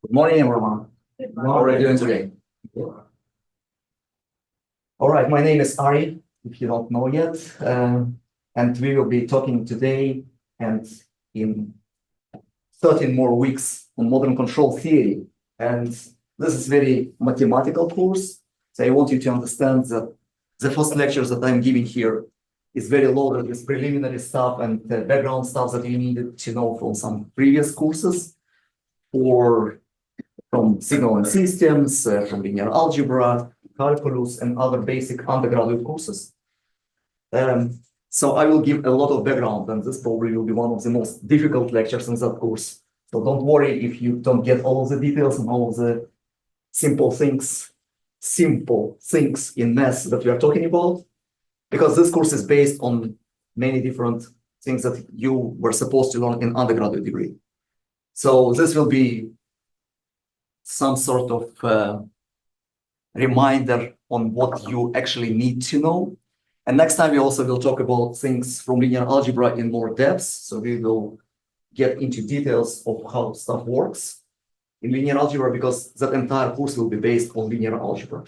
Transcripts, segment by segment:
Good morning, everyone. How are you doing today? All right, my name is Ari, if you don't know yet, and we will be talking today and in 13 more weeks on modern control theory. And this is very mathematical course, so I want you to understand that the first lectures that I'm giving here is very loaded with preliminary stuff and the background stuff that you needed to know from some previous courses, or from signal and systems, from linear algebra, calculus, and other basic undergraduate courses. So I will give a lot of background, and this probably will be one of the most difficult lectures in that course. So don't worry if you don't get all of the details and all of the simple things in math that we are talking about, because this course is based on many different things that you were supposed to learn in undergraduate degree. So this will be some sort of reminder on what you actually need to know. And next time we also will talk about things from linear algebra in more depth. So we will get into details of how stuff works in linear algebra, because that entire course will be based on linear algebra.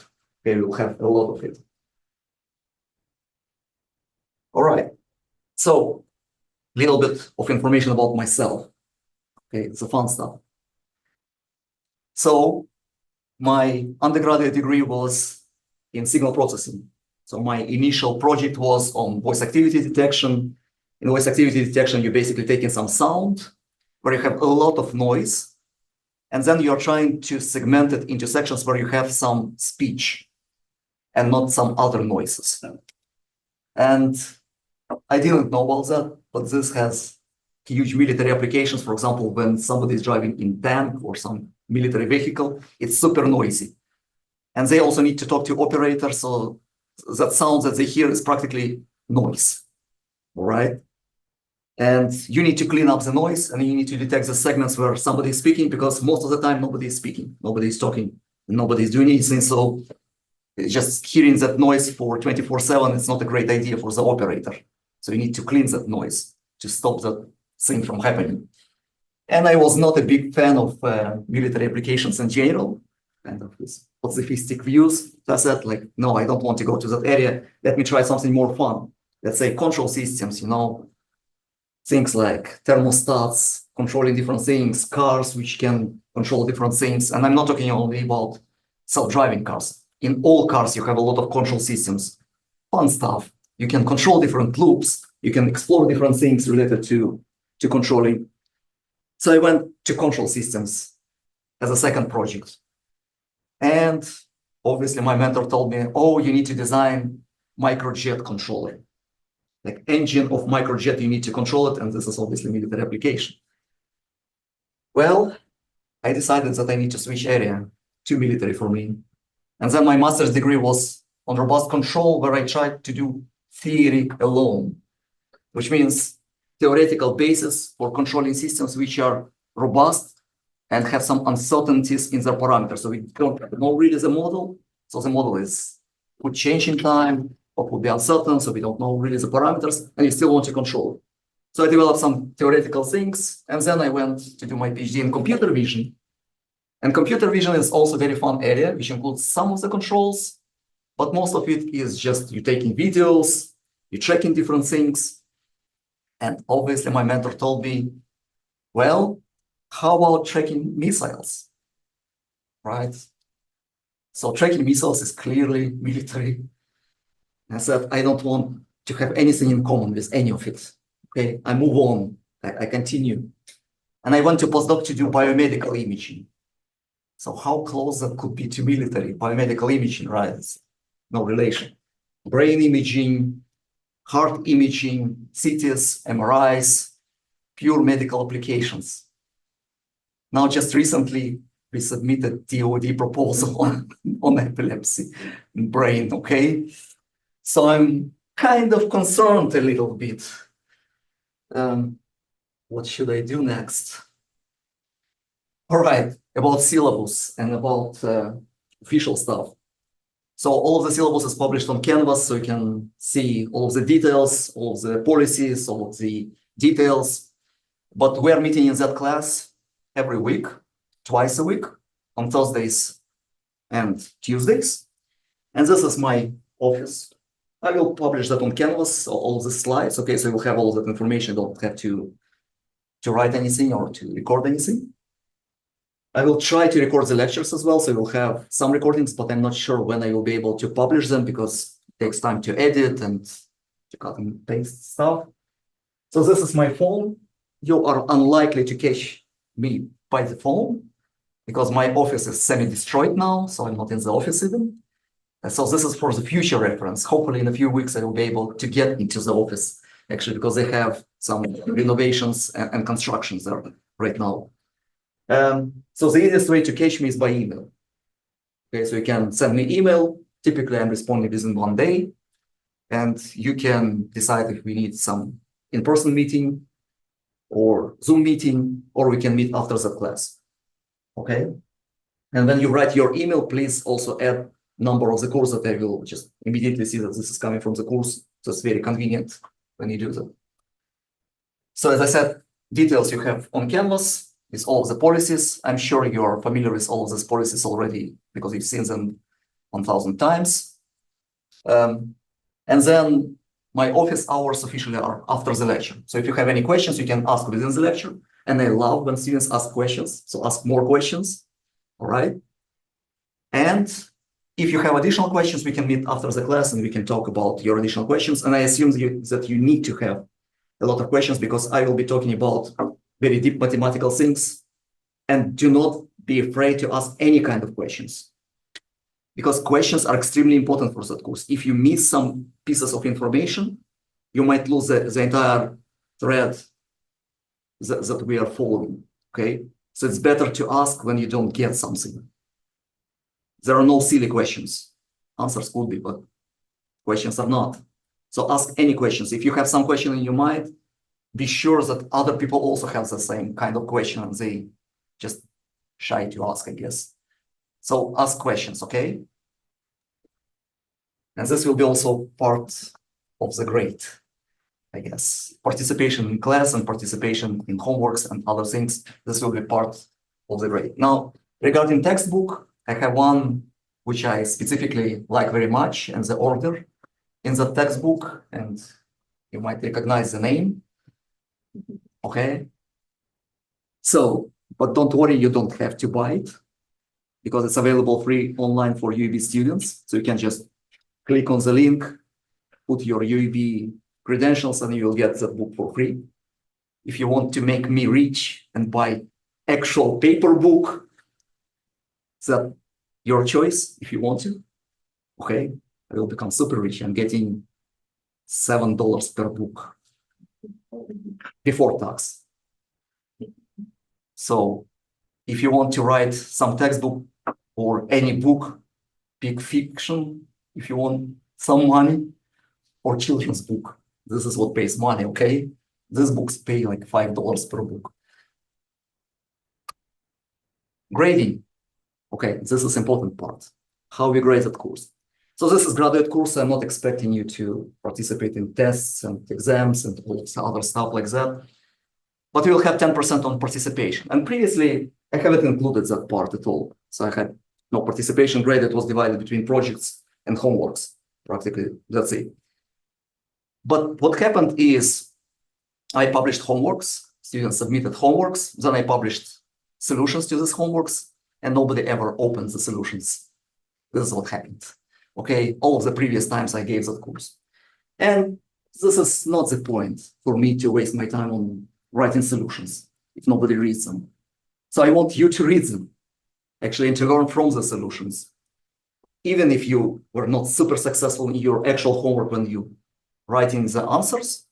Okay, we'll have a lot of it. All right, so a little bit of information about myself. Okay, it's the fun stuff. So my undergraduate degree was in signal processing. So my initial project was on voice activity detection. In voice activity detection, you basically take in some sound where you have a lot of noise, and then you're trying to segment it into sections where you have some speech and not some other noises. And I didn't know about that, but this has huge military applications. For example, when somebody is driving in tank or some military vehicle, it's super noisy. And they also need to talk to operators, so that sound that they hear is practically noise, all right? And you need to clean up the noise, and you need to detect the segments where somebody is speaking, because most of the time nobody is speaking, nobody is talking, nobody is doing anything. So just hearing that noise for 24/7, it's not a great idea for the operator. So you need to clean that noise to stop that thing from happening. And I was not a big fan of military applications in general, kind of with pacifistic views. So I said, like, no, I don't want to go to that area. Let me try something more fun. Let's say control systems, things like thermostats, controlling different things, cars which can control different things. And I'm not talking only about self-driving cars. In all cars, you have a lot of control systems, fun stuff. You can control different loops. You can explore different things related to controlling. So I went to control systems as a second project. And obviously my mentor told me, oh, you need to design microjet controller. Like engine of microjet, you need to control it. And this is obviously military application. Well, I decided that I need to switch area to military for me. And then my master's degree was on robust control, where I tried to do theory alone, which means theoretical basis for controlling systems which are robust and have some uncertainties in their parameters. So we don't know really the model. So the model could change in time or could be uncertain. So we don't know really the parameters, and you still want to control it. So I developed some theoretical things, and then I went to do my PhD in computer vision. And computer vision is also a very fun area, which includes some of the controls, but most of it is just you taking videos, you're tracking different things. And obviously my mentor told me, well, how about tracking missiles, right? So tracking missiles is clearly military. And I said, I don't want to have anything in common with any of it. Okay, I move on, I continue. And I went to postdoc to do biomedical imaging. So how close that could be to military? Biomedical imaging, right? It's no relation. Brain imaging, heart imaging, CTs, MRIs, pure medical applications. Now, just recently, we submitted DoD proposal on epilepsy in brain, okay? So I'm kind of concerned a little bit. What should I do next? All right, about syllabus and about official stuff. So all of the syllabus is published on Canvas, so you can see all of the details, all of the policies, all of the details. But we're meeting in that class every week twice a week on Thursdays and Tuesdays. And this is my office. I will publish that on Canvas, all of the slides. Okay, so you'll have all of that information. You don't have to write anything or to record anything. I will try to record the lectures as well, so you'll have some recordings, but I'm not sure when I will be able to publish them because it takes time to edit and to cut and paste stuff. So this is my phone. You are unlikely to catch me by the phone because my office is semi-destroyed now, so I'm not in the office even. And so this is for the future reference. Hopefully in a few weeks I will be able to get into the office, actually, because they have some renovations and constructions there right now. So the easiest way to catch me is by email. Okay, so you can send me email. Typically, I'm responding within 1 day. And you can decide if we need some in-person meeting or Zoom meeting, or we can meet after the class. Okay? And when you write your email, please also add number of the course that I will just immediately see that this is coming from the course. So it's very convenient when you do that. So as I said, details you have on Canvas is all of the policies. I'm sure you're familiar with all of these policies already because you've seen them 1,000 times. And then my office hours officially are after the lecture. So if you have any questions, you can ask within the lecture. And I love when students ask questions. So ask more questions. All right. And if you have additional questions, we can meet after the class and we can talk about your additional questions. And I assume that you need to have a lot of questions because I will be talking about very deep mathematical things. And do not be afraid to ask any kind of questions, because questions are extremely important for that course. If you miss some pieces of information, you might lose the entire thread that we are following, okay? So it's better to ask when you don't get something. There are no silly questions. Answers could be, but questions are not. So ask any questions. If you have some question in your mind, be sure that other people also have the same kind of question and they just shy to ask, I guess. So ask questions, okay? And this will be also part of the grade, I guess. Participation in class and participation in homeworks and other things, this will be part of the grade. Now, regarding textbook, I have one which I specifically like very much, and the order in the textbook, and you might recognize the name. Okay. So, but don't worry, you don't have to buy it because it's available free online for UEB students. So you can just click on the link, put your UEB credentials, and you will get the book for free. If you want to make me rich and buy actual paper book, that's your choice if you want to. Okay, I will become super rich. I'm getting $7 per book before tax. So if you want to write some textbook or any book, big fiction, if you want some money, or children's book, this is what pays money, okay? These books pay like $5 per book. Grading. Okay, this is important part. How we grade that course. So this is graduate course. I'm not expecting you to participate in tests and exams and all this other stuff like that. But we will have 10% on participation. And previously, I haven't included that part at all. So I had no participation grade that was divided between projects and homeworks. Practically, that's it. But what happened is I published homeworks. Students submitted homeworks. Then I published solutions to these homeworks, and nobody ever opened the solutions. This is what happened. Okay, all of the previous times I gave that course. And this is not the point for me to waste my time on writing solutions if nobody reads them. So I want you to read them, actually, and to learn from the solutions. Even if you were not super successful in your actual homework when you writing the answers,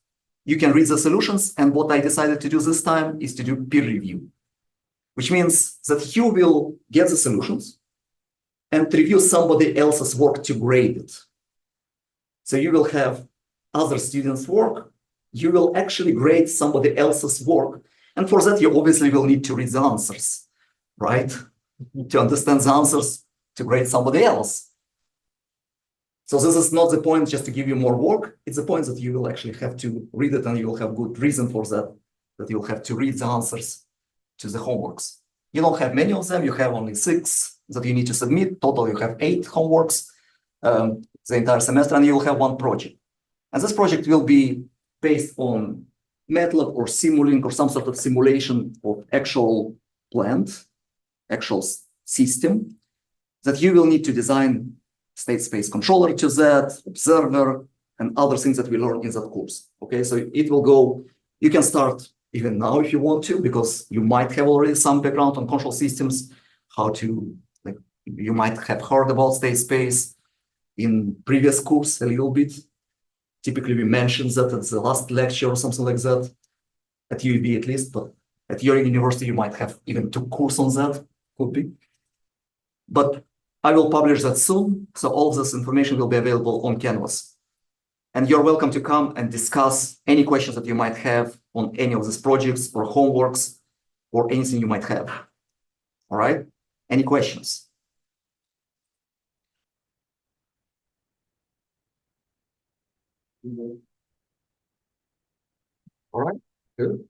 you can read the solutions. And what I decided to do this time is to do peer review, which means that you will get the solutions and review somebody else's work to grade it. So you will have other students' work. You will actually grade somebody else's work. And for that, you obviously will need to read the answers, right? To understand the answers, to grade somebody else. So this is not the point just to give you more work. It's the point that you will actually have to read it, and you will have good reason for that, that you'll have to read the answers to the homeworks. You don't have many of them, you have only 6 that you need to submit. Total, you have 8 homeworks the entire semester, and you will have 1 project. And this project will be based on MATLAB or Simulink or some sort of simulation of actual plant, actual system, that you will need to design state space controller to that, observer, and other things that we learn in that course. Okay, so it will go, you can start even now if you want to, because you might have already some background on control systems, how to, like, you might have heard about state space in previous course a little bit. Typically, we mentioned that at the last lecture or something like that, at UAB at least, but at your university, you might have even 2 courses on that, could be. But I will publish that soon, so all this information will be available on Canvas. And you're welcome to come and discuss any questions that you might have on any of these projects or homeworks or anything you might have. All right? Any questions? All right, good.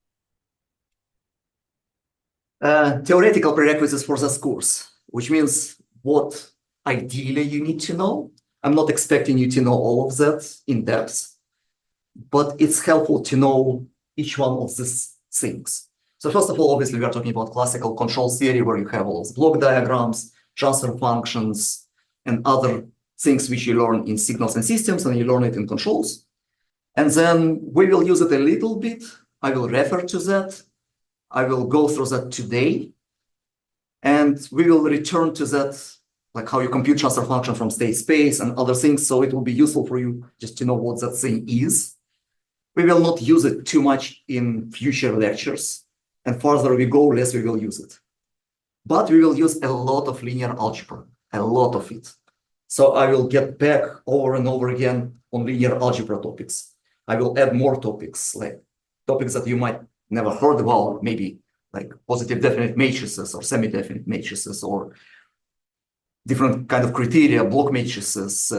Theoretical prerequisites for this course, which means what ideally you need to know. I'm not expecting you to know all of that in depth, but it's helpful to know each one of these things. So first of all, obviously, we are talking about classical control theory, where you have all those block diagrams, transfer functions, and other things which you learn in signals and systems, and you learn it in controls. And then we will use it a little bit. I will refer to that. I will go through that today. And we will return to that, like how you compute transfer function from state space and other things. So it will be useful for you just to know what that thing is. We will not use it too much in future lectures. And further we go, less we will use it. But we will use a lot of linear algebra, a lot of it. So I will get back over and over again on linear algebra topics. I will add more topics, like topics that you might never heard about, maybe like positive definite matrices or semi-definite matrices, or different kind of criteria, block matrices,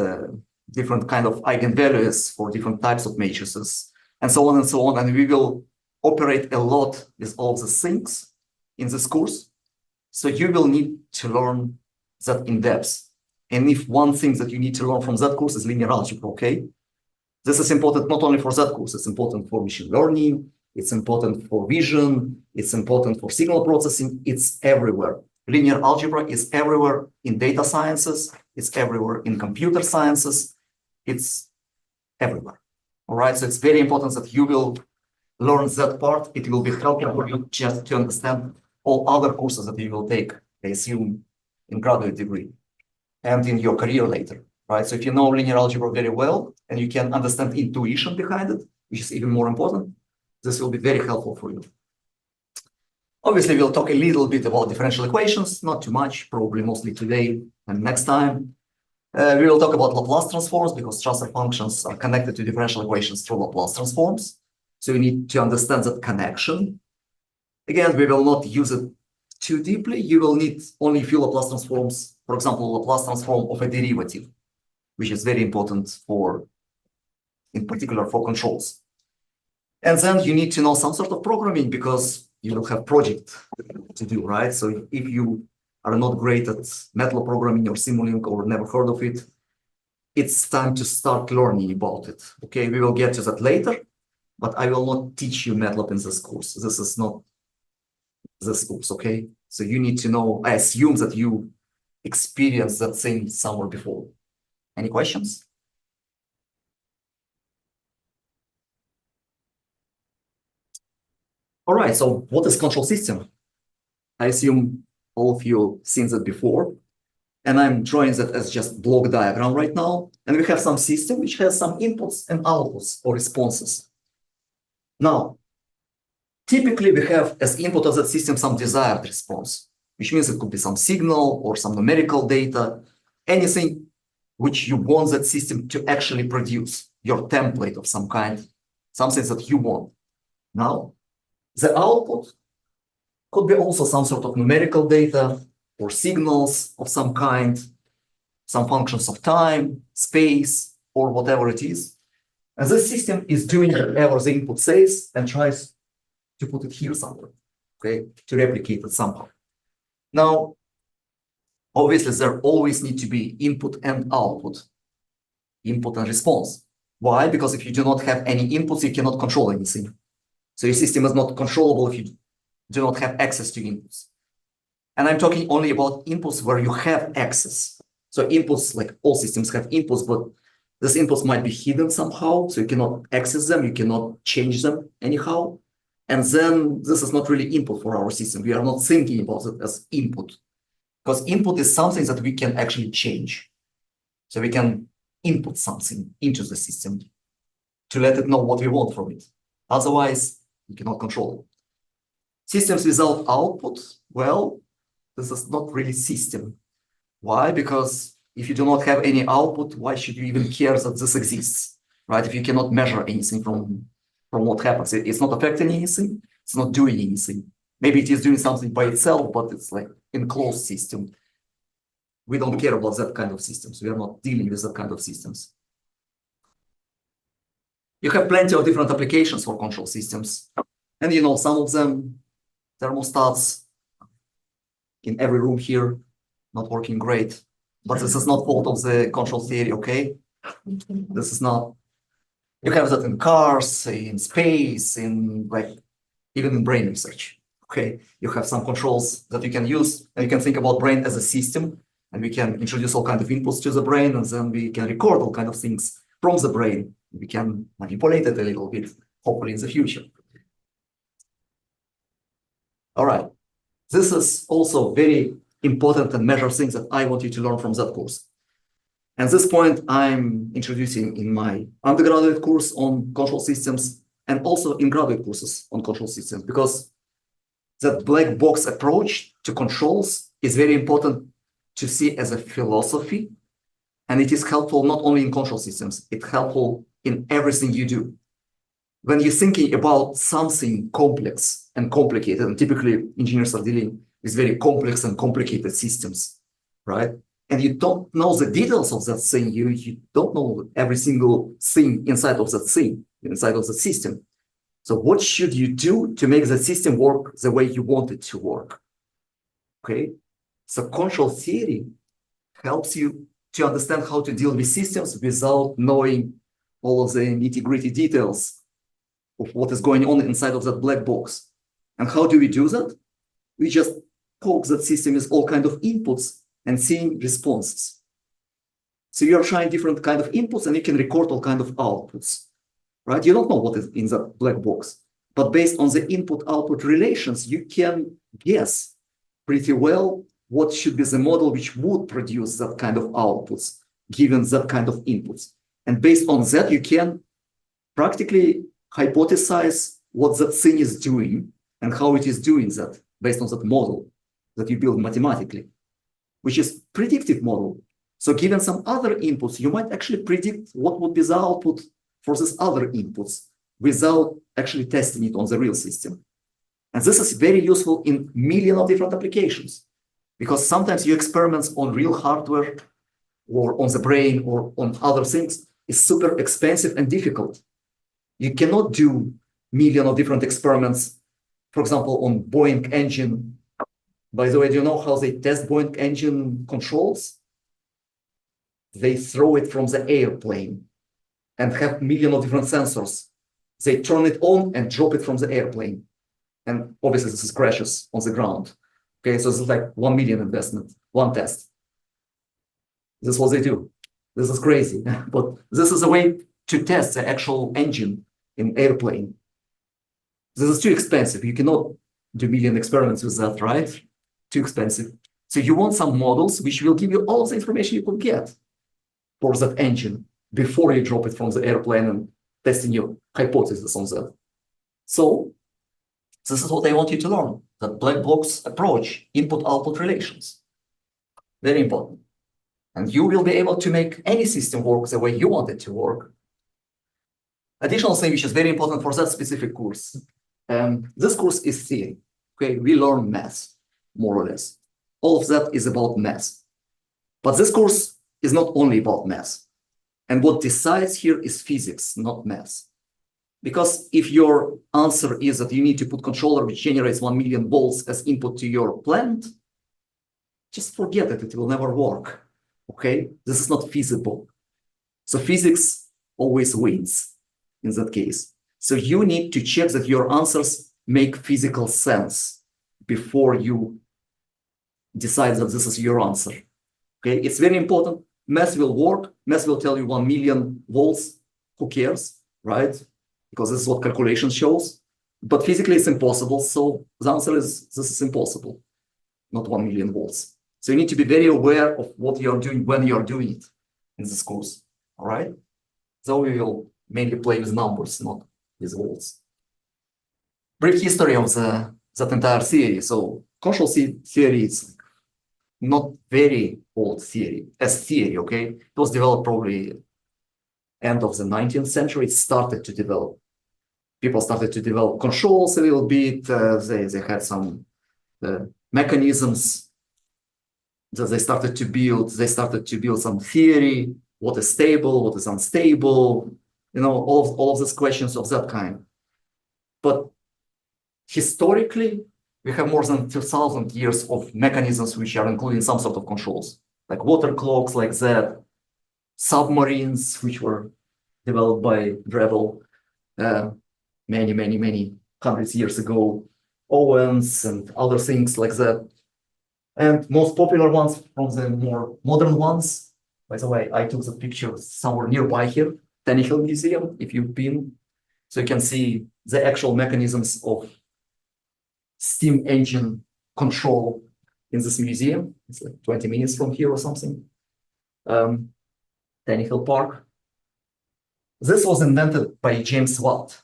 different kind of eigenvalues for different types of matrices, and so on and so on. And we will operate a lot with all these things in this course. So you will need to learn that in depth. And if one thing that you need to learn from that course is linear algebra, okay? This is important not only for that course, it's important for machine learning, it's important for vision, it's important for signal processing, it's everywhere. Linear algebra is everywhere in data sciences, it's everywhere in computer sciences, it's everywhere. All right, so it's very important that you will learn that part. It will be helpful for you just to understand all other courses that you will take, I assume, in graduate degree and in your career later, right? So if you know linear algebra very well and you can understand intuition behind it, which is even more important, this will be very helpful for you. Obviously, we'll talk a little bit about differential equations, not too much, probably mostly today and next time. We will talk about Laplace transforms because transfer functions are connected to differential equations through Laplace transforms. So you need to understand that connection. Again, we will not use it too deeply. You will need only a few Laplace transforms, for example, Laplace transform of a derivative, which is very important for, in particular, for controls. And then you need to know some sort of programming because you will have project to do, right? So if you are not great at MATLAB programming or Simulink or never heard of it, it's time to start learning about it. Okay, we will get to that later, but I will not teach you MATLAB in this course. This is not this course, okay? So you need to know, I assume that you experienced that thing somewhere before. Any questions? All right, so what is control system? I assume all of you seen that before, and I'm drawing that as just block diagram right now. And we have some system which has some inputs and outputs or responses. Now, typically we have as input of that system some desired response, which means it could be some signal or some numerical data, anything which you want that system to actually produce, your template of some kind, something that you want. Now, the output could be also some sort of numerical data or signals of some kind, some functions of time, space, or whatever it is. And this system is doing whatever the input says and tries to put it here somewhere, okay, to replicate it somehow. Now, obviously, there always need to be input and output, input and response. Why? Because if you do not have any inputs, you cannot control anything. So your system is not controllable if you do not have access to inputs. And I'm talking only about inputs where you have access. So inputs, like all systems have inputs, but these inputs might be hidden somehow, so you cannot access them, you cannot change them anyhow. And then this is not really input for our system. We are not thinking about it as input, because input is something that we can actually change. So we can input something into the system to let it know what we want from it. Otherwise, you cannot control it. Systems without output, well, this is not really system. Why? Because if you do not have any output, why should you even care that this exists, right? If you cannot measure anything from what happens, it's not affecting anything, it's not doing anything. Maybe it is doing something by itself, but it's like enclosed system. We don't care about that kind of systems. We are not dealing with that kind of systems. You have plenty of different applications for control systems. And you know, some of them, thermostats in every room here, not working great. But this is not fault of the control theory, okay? This is not. You have that in cars, in space, in like even in brain research. Okay, you have some controls that you can use, and you can think about brain as a system, and we can introduce all kinds of inputs to the brain, and then we can record all kinds of things from the brain. We can manipulate it a little bit, hopefully in the future. All right, this is also very important and measure things that I want you to learn from that course. And this point I'm introducing in my undergraduate course on control systems and also in graduate courses on control systems, because that black box approach to controls is very important to see as a philosophy. And it is helpful not only in control systems, it's helpful in everything you do. When you're thinking about something complex and complicated, and typically engineers are dealing with very complex and complicated systems, right? And you don't know the details of that thing, you don't know every single thing inside of that thing, inside of the system. So what should you do to make the system work the way you want it to work? Okay, so control theory helps you to understand how to deal with systems without knowing all of the nitty-gritty details of what is going on inside of that black box. And how do we do that? We just poke that system with all kinds of inputs and seeing responses. So you're trying different kind of inputs and you can record all kinds of outputs, right? You don't know what is in that black box, but based on the input-output relations, you can guess pretty well what should be the model which would produce that kind of outputs, given that kind of inputs. And based on that, you can practically hypothesize what that thing is doing and how it is doing that based on that model that you build mathematically, which is predictive model. So given some other inputs, you might actually predict what would be the output for these other inputs without actually testing it on the real system. And this is very useful in millions of different applications, because sometimes your experiments on real hardware or on the brain or on other things is super expensive and difficult. You cannot do millions of different experiments, for example, on Boeing engine. By the way, do you know how they test Boeing engine controls? They throw it from the airplane and have millions of different sensors. They turn it on and drop it from the airplane. And obviously this is crashes on the ground. Okay, so this is like 1 million investment, one test. This is what they do. This is crazy, but this is a way to test the actual engine in airplane. This is too expensive. You cannot do million experiments with that, right? Too expensive. So you want some models which will give you all of the information you could get for that engine before you drop it from the airplane and testing your hypothesis on that. So this is what I want you to learn, that black box approach, input-output relations. Very important. And you will be able to make any system work the way you want it to work. Additional thing which is very important for that specific course. This course is theory. Okay, we learn math, more or less. All of that is about math. But this course is not only about math. And what decides here is physics, not math. Because if your answer is that you need to put controller which generates 1 million volts as input to your plant, just forget it. It will never work. Okay, this is not feasible. So physics always wins in that case. So you need to check that your answers make physical sense before you decide that this is your answer. Okay, it's very important. Math will work. Math will tell you 1 million volts. Who cares, right? Because this is what calculation shows. But physically, it's impossible. So the answer is this is impossible, not 1 million volts. So you need to be very aware of what you're doing when you're doing it in this course. All right. So we will mainly play with numbers, not with volts. Brief history of that entire theory. So control theory is not very old theory as theory. Okay, it was developed probably end of the 19th century. It started to develop. People started to develop controls a little bit. They had some mechanisms that they started to build. They started to build some theory. What is stable? What is unstable? You know, all of these questions of that kind. But historically, we have more than 2,000 years of mechanisms which are including some sort of controls, like water clocks, like that, submarines, which were developed by Drabble many hundreds years ago, Owens and other things like that. And most popular ones from the more modern ones, by the way, I took the picture somewhere nearby here, Tannehill Museum, if you've been. So you can see the actual mechanisms of steam engine control in this museum. It's like 20 minutes from here or something. Tannehill Park. This was invented by James Watt.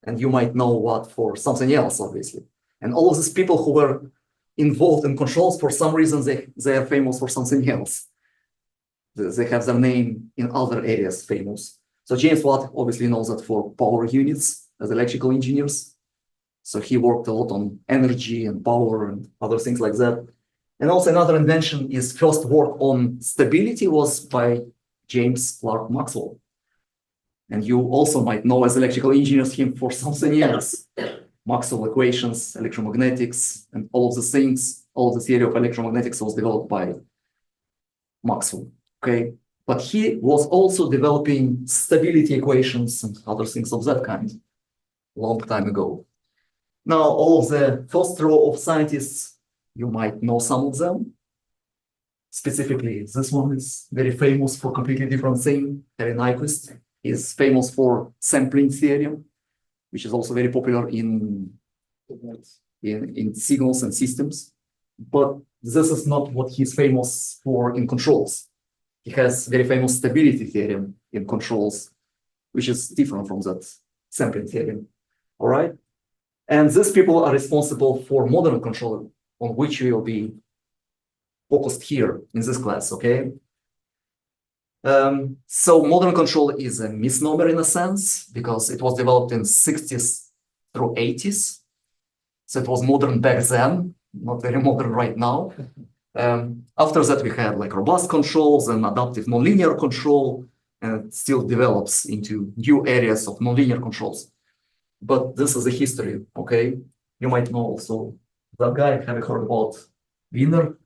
And you might know Watt for something else, obviously. And all of these people who were involved in controls, for some reason, they are famous for something else. They have their name in other areas famous. So James Watt obviously knows that for power units as electrical engineers. So he worked a lot on energy and power and other things like that. And also another invention is first work on stability was by James Clerk Maxwell. And you also might know as electrical engineers him for something else. Maxwell equations, electromagnetics, and all of the things, all of the theory of electromagnetics was developed by Maxwell, okay? But he was also developing stability equations and other things of that kind a long time ago. Now, all of the first row of scientists, you might know some of them. Specifically, this one is very famous for completely different thing. Harry Nyquist is famous for sampling theorem, which is also very popular in signals and systems. But this is not what he's famous for in controls. He has very famous stability theorem in controls, which is different from that sampling theorem. All right. And these people are responsible for modern control, on which we will be focused here in this class, okay? So modern control is a misnomer in a sense, because it was developed in 60s through 80s. So it was modern back then, not very modern right now. After that, we had like robust controls and adaptive nonlinear control, and it still develops into new areas of nonlinear controls. But this is the history, okay? You might know also that guy. Have you heard about Wiener,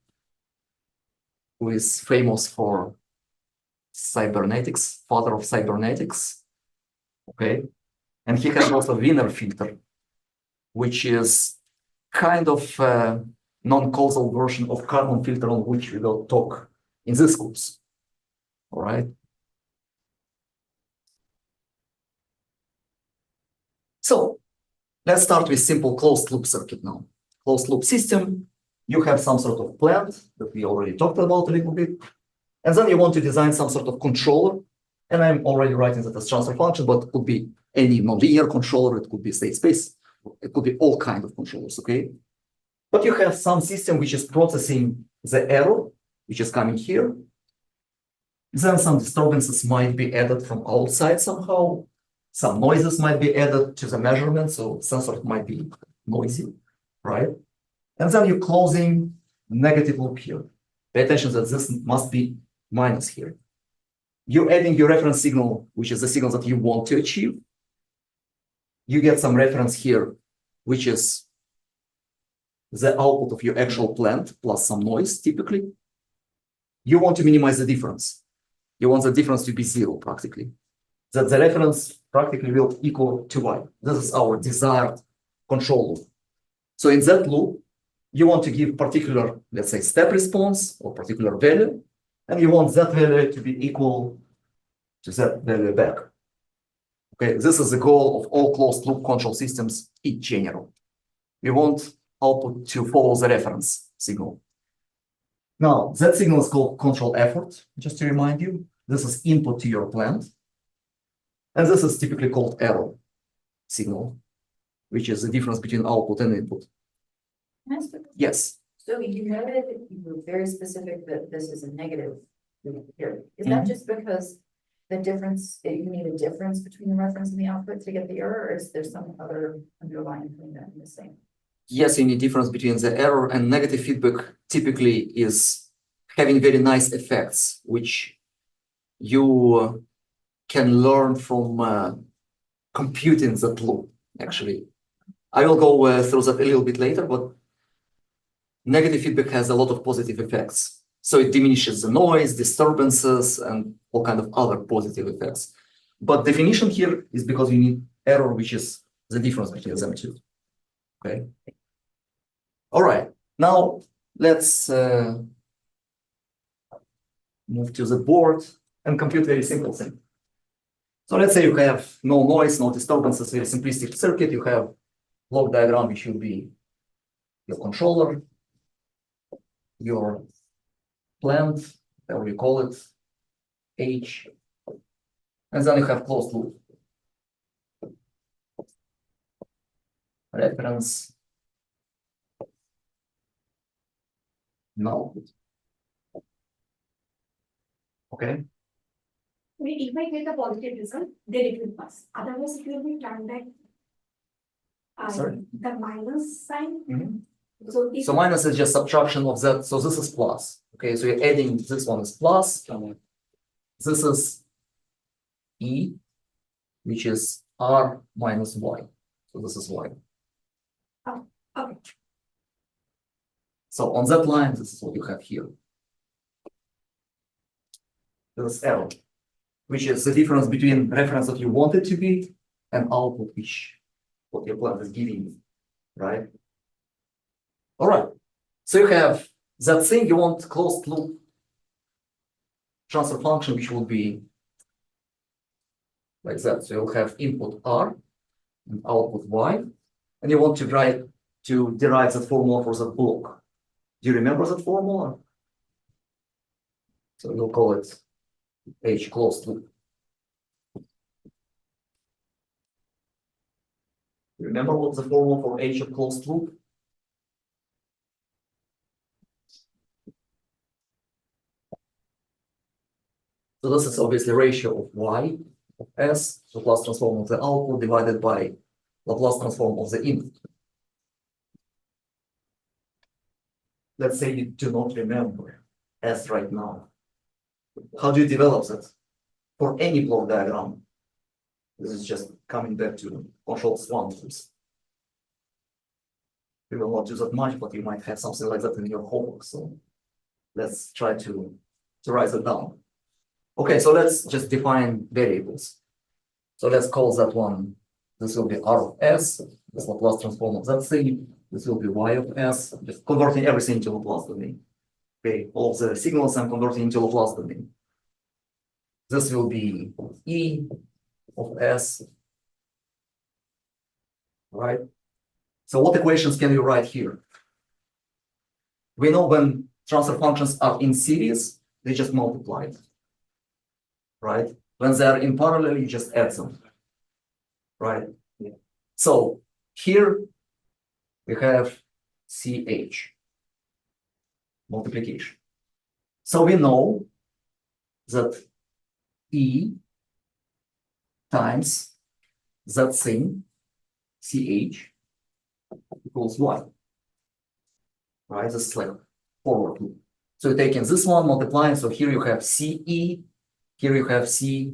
who is famous for cybernetics, father of cybernetics, okay? And he has also Wiener filter, which is kind of a non-causal version of Kalman filter, on which we will talk in this course, all right? So let's start with simple closed loop circuit now. Closed loop system, you have some sort of plant that we already talked about a little bit. And then you want to design some sort of controller. And I'm already writing that as transfer function, but it could be any nonlinear controller. It could be state space. It could be all kinds of controllers, okay? But you have some system which is processing the error, which is coming here. Then some disturbances might be added from outside somehow. Some noises might be added to the measurement, so sensor might be noisy, right? And then you're closing negative loop here. Pay attention that this must be minus here. You're adding your reference signal, which is the signal that you want to achieve. You get some reference here, which is the output of your actual plant plus some noise, typically, you want to minimize the difference. You want the difference to be zero, practically. That the reference practically will equal to y. This is our desired control loop. So in that loop, you want to give particular, let's say, step response or particular value, and you want that value to be equal to that value back. Okay, this is the goal of all closed loop control systems in general. We want output to follow the reference signal. Now, that signal is called control effort, just to remind you. This is input to your plant. And this is typically called error signal, which is the difference between output and input. Yes. So you noted that you were very specific that this is a negative here. Is that just because the difference, you need a difference between the reference and the output to get the error, or is there some other underlying thing that I'm missing? Yes, you need difference between the error and negative feedback typically is having very nice effects, which you can learn from computing that loop, actually. I will go through that a little bit later, but negative feedback has a lot of positive effects. So it diminishes the noise, disturbances, and all kind of other positive effects. But definition here is because you need error, which is the difference between them two. Okay. All right. Now let's move to the board and compute very simple thing. So let's say you have no noise, no disturbances, very simplistic circuit. You have block diagram, which will be your controller, your plant, whatever you call it, H, and then you have closed loop. Reference, no. Okay. If I get a positive result, then it will pass. Otherwise, it will be turned back. Sorry? The minus sign. Mm-hmm. So minus is just subtraction of that. So this is plus. Okay, so you're adding this one is plus. This is E, which is R minus Y. So this is Y. Oh, okay. So on that line, this is what you have here. This is error, which is the difference between reference that you want it to be and output, which what your plant is giving you, right? All right. So you have that thing you want closed loop transfer function, which will be like that. So you'll have input R and output Y, and you want to derive that formula for that block. Do you remember that formula? So we'll call it H closed loop. Remember what's the formula for H of closed loop? So this is obviously ratio of Y of S, Laplace transform of the output divided by Laplace transform of the input. Let's say you do not remember S right now. How do you develop that? For any block diagram, this is just coming back to control functions. We will not do that much, but you might have something like that in your homework. So let's try to write it down. Okay, so let's just define variables. So let's call that one, this will be R of S, this Laplace transform of that thing, this will be Y of S, just converting everything into Laplace domain. Okay, all the signals I'm converting into Laplace domain. This will be E of S, right? So what equations can you write here? We know when transfer functions are in series, they just multiply it, right? When they are in parallel, you just add them, right? Yeah. So here we have CH, multiplication. So we know that E times that thing, CH, equals Y, right? This is like forward loop. So you're taking this one, multiplying, so here you have CE, here you have CHE,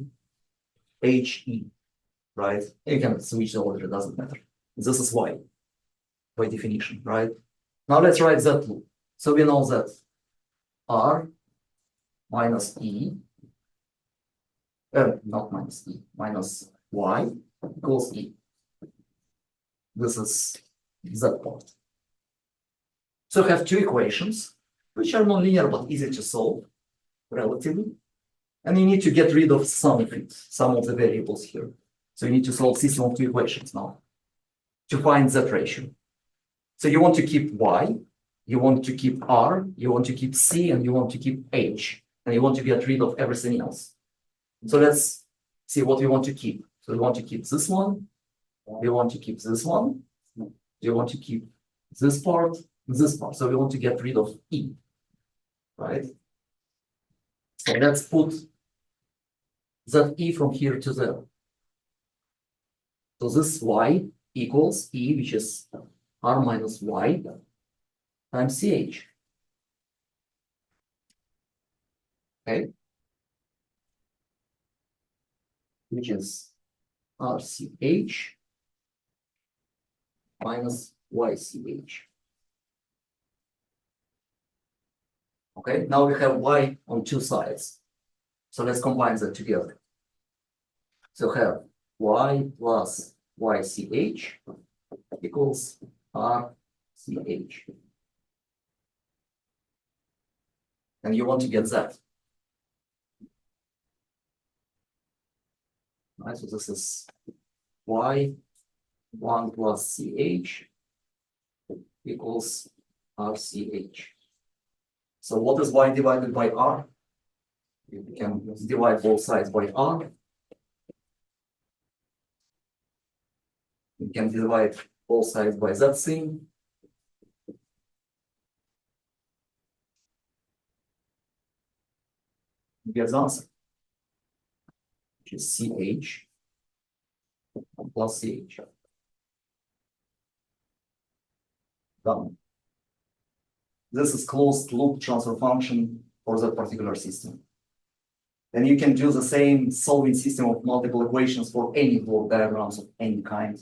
right? You can switch the order, it doesn't matter. This is Y, by definition, right? Now let's write that loop. So we know that R minus E, not minus E, minus Y equals E. This is that part. So we have two equations, which are nonlinear but easy to solve, relatively. And you need to get rid of some of it, some of the variables here. So you need to solve system of two equations now to find that ratio. So you want to keep Y, you want to keep R, you want to keep C, and you want to keep H, and you want to get rid of everything else. So let's see what we want to keep. So we want to keep this one, we want to keep this one, we want to keep this part, this part. So we want to get rid of E, right? So let's put that E from here to there. So this Y equals E, which is R minus Y times CH. Okay? Which is RCH minus YCH. Okay, now we have Y on two sides. So let's combine that together. So have Y plus YCH equals RCH. And you want to get that. Right, so this is Y1 plus CH equals RCH. So what is Y divided by R? You can divide both sides by R. You can divide both sides by that thing. You get the answer, which is CH plus CH. Done. This is closed loop transfer function for that particular system. And you can do the same solving system of multiple equations for any block diagrams of any kind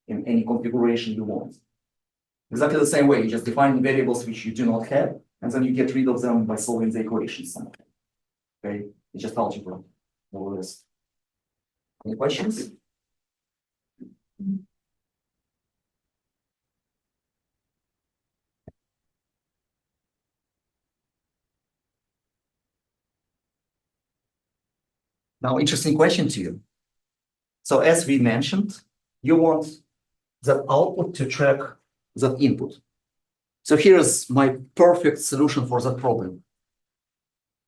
in any configuration you want. Exactly the same way, you just define variables which you do not have, and then you get rid of them by solving the equations. Okay, it's just algebra. More or less. Any questions? Now, interesting question to you. So as we mentioned, you want that output to track that input. So here's my perfect solution for that problem.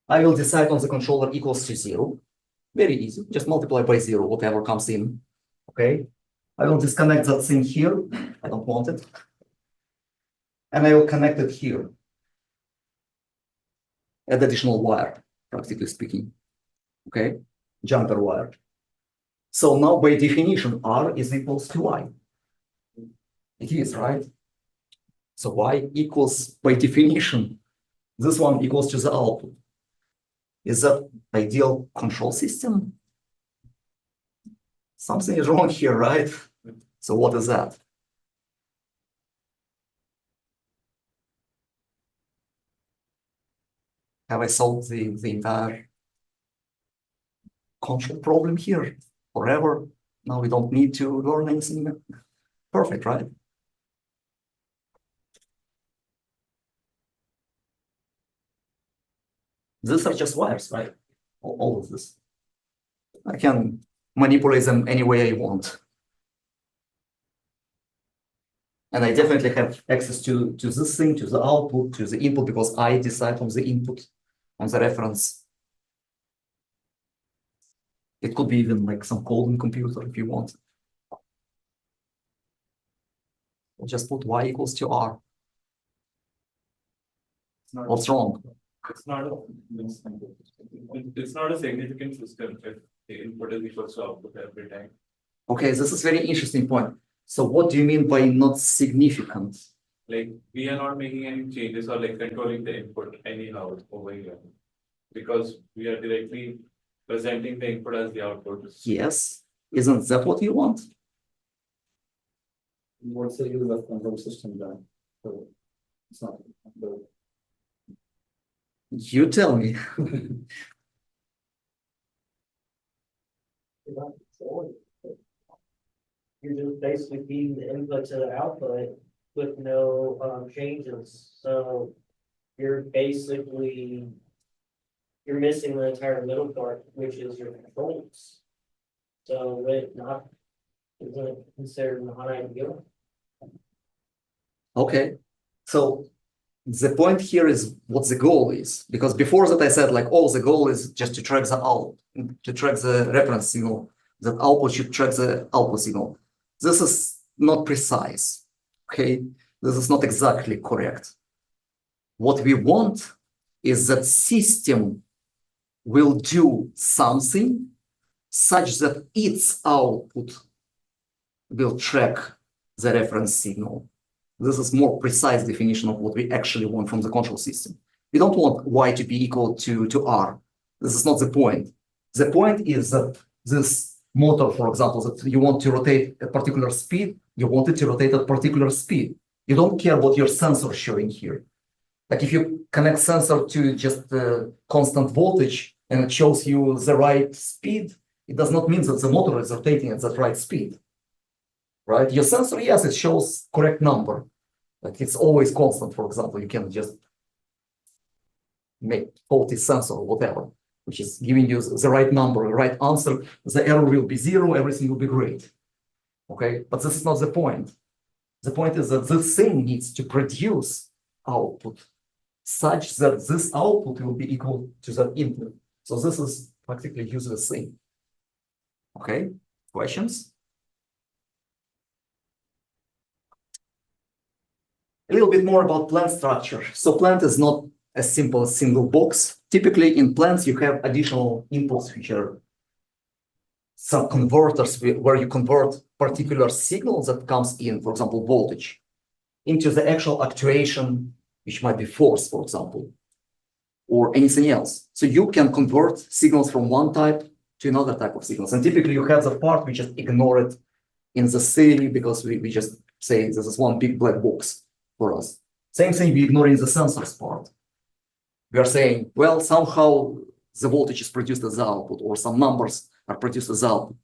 I will decide on the controller equals to 0. Very easy, just multiply by 0, whatever comes in, okay? I will disconnect that thing here, I don't want it. And I will connect it here. Add additional wire, practically speaking, okay? Jumper wire. So now by definition, R is equals to Y. It is, right? So Y equals, by definition, this one equals to the output. Is that ideal control system? Something is wrong here, right? So what is that? Have I solved the entire control problem here forever? Now we don't need to learn anything. Perfect, right? These are just wires, right? All of this. I can manipulate them any way I want. And I definitely have access to this thing, to the output, to the input, because I decide on the input, on the reference. It could be even like some code in computer if you want. We'll just put Y equals to R. What's wrong? It's not a significant system if the input is equal to output every time. Okay, this is very interesting point. So what do you mean by not significant? Like we are not making any changes or like controlling the input anyhow over here. Because we are directly presenting the input as the output. Yes. Isn't that what you want? What's the use of control system then? So It's not. You tell me. You're just basically feeding the input to the output with no changes, so you're basically. You're missing the entire middle part, which is your controls. So isn't it considered non-ideal? Okay, so the point here is what the goal is, because before that I said like, oh, the goal is just to track the reference signal, that output should track the output signal. This is not precise, okay? This is not exactly correct. What we want is that system will do something such that its output will track the reference signal. This is more precise definition of what we actually want from the control system. We don't want y to be equal to r. This is not the point. The point is that this motor, for example, that you want to rotate at particular speed, you want it to rotate at particular speed. You don't care what your sensor is showing here. Like if you connect sensor to just constant voltage and it shows you the right speed, it does not mean that the motor is rotating at that right speed, right? Your sensor, yes, it shows correct number. Like it's always constant, for example, you can just make faulty sensor or whatever, which is giving you the right number, the right answer. The error will be 0, everything will be great, okay? But this is not the point. The point is that this thing needs to produce output such that this output will be equal to that input. So this is practically useless thing. Okay, questions? A little bit more about plant structure. So plant is not a simple single box. Typically in plants, you have additional inputs, which are some converters where you convert particular signal that comes in, for example, voltage, into the actual actuation, which might be force, for example, or anything else. So you can convert signals from one type to another type of signals. And typically you have the part, we just ignore it in the theory because we just say this is one big black box for us. Same thing we ignore in the sensors part. We are saying, well, somehow the voltage is produced as the output or some numbers are produced as output.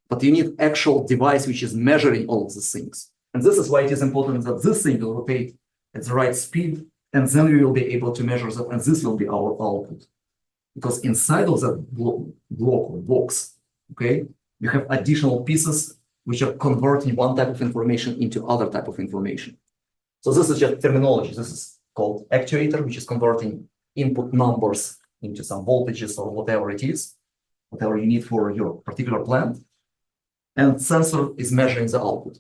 But you need actual device which is measuring all of these things. And this is why it is important that this thing will rotate at the right speed, and then we will be able to measure that, and this will be our output. Because inside of that block or box, okay, you have additional pieces which are converting one type of information into other type of information. So this is just terminology. This is called actuator, which is converting input numbers into some voltages or whatever it is, whatever you need for your particular plant. And sensor is measuring the output.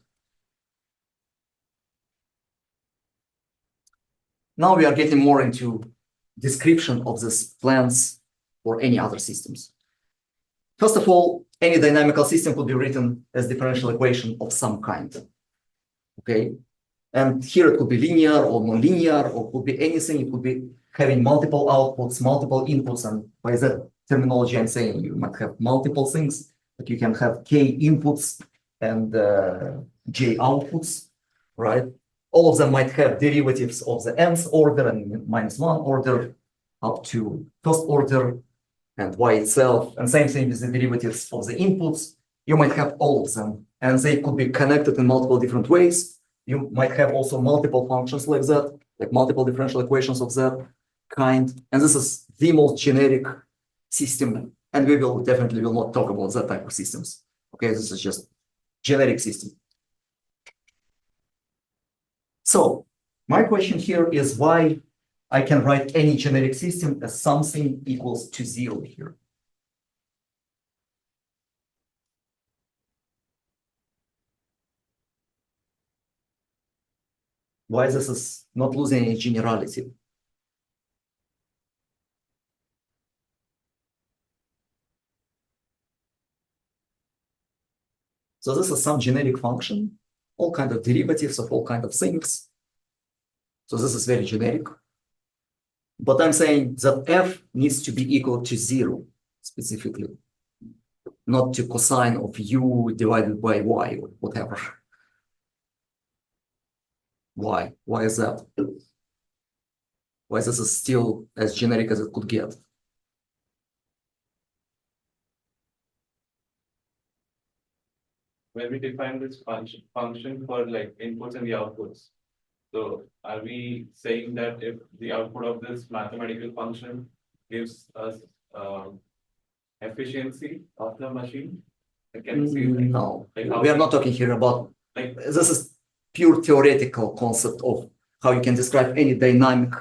Now we are getting more into description of these plants or any other systems. First of all, any dynamical system could be written as differential equation of some kind. Okay, and here it could be linear or nonlinear, or could be anything. It could be having multiple outputs, multiple inputs, and by that terminology, I'm saying you might have multiple things, but you can have k inputs and j outputs, right? All of them might have derivatives of the nth order and -1 order up to first order and y itself. And same thing with the derivatives of the inputs. You might have all of them, and they could be connected in multiple different ways. You might have also multiple functions like that, like multiple differential equations of that kind. And this is the most generic system. And we will definitely will not talk about that type of systems. Okay, this is just generic system. So my question here is why I can write any generic system as something equals to 0 here. Why this is not losing any generality? So this is some generic function, all kind of derivatives of all kind of things. So this is very generic. But I'm saying that f needs to be equal to 0 specifically, not to cosine of u divided by y or whatever. Why? Why is that? Why this is still as generic as it could get. When we define this function for like inputs and the outputs. So are we saying that if the output of this mathematical function gives us efficiency of the machine? I can see like, No, like how we are we- not talking here about, like this is pure theoretical concept of how you can describe any dynamic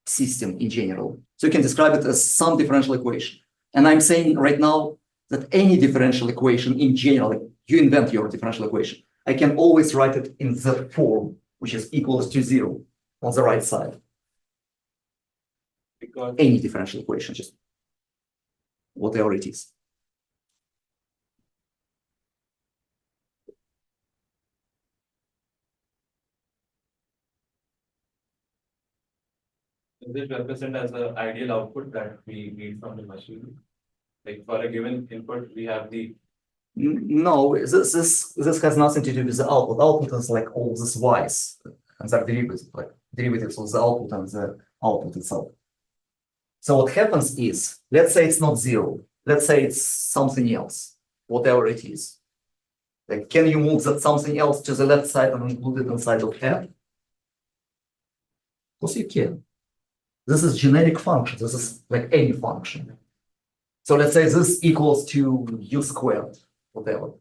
system in general. So you can describe it as some differential equation. And I'm saying right now that any differential equation in general, like you invent your differential equation, I can always write it in that form, which is equals to 0 on the right side. because Any differential equation, just whatever it is. does it represent as the ideal output that we need from the machine? Like for a given input, we have the No, this has nothing to do with the output. Output is like all these y's and their derivatives, like derivatives of the output and the output itself. So what happens is, let's say it's not 0. Let's say it's something else, whatever it is. Like, can you move that something else to the left side and include it inside of f? Of course you can. This is generic function. This is like any function. So let's say this equals to u squared, whatever.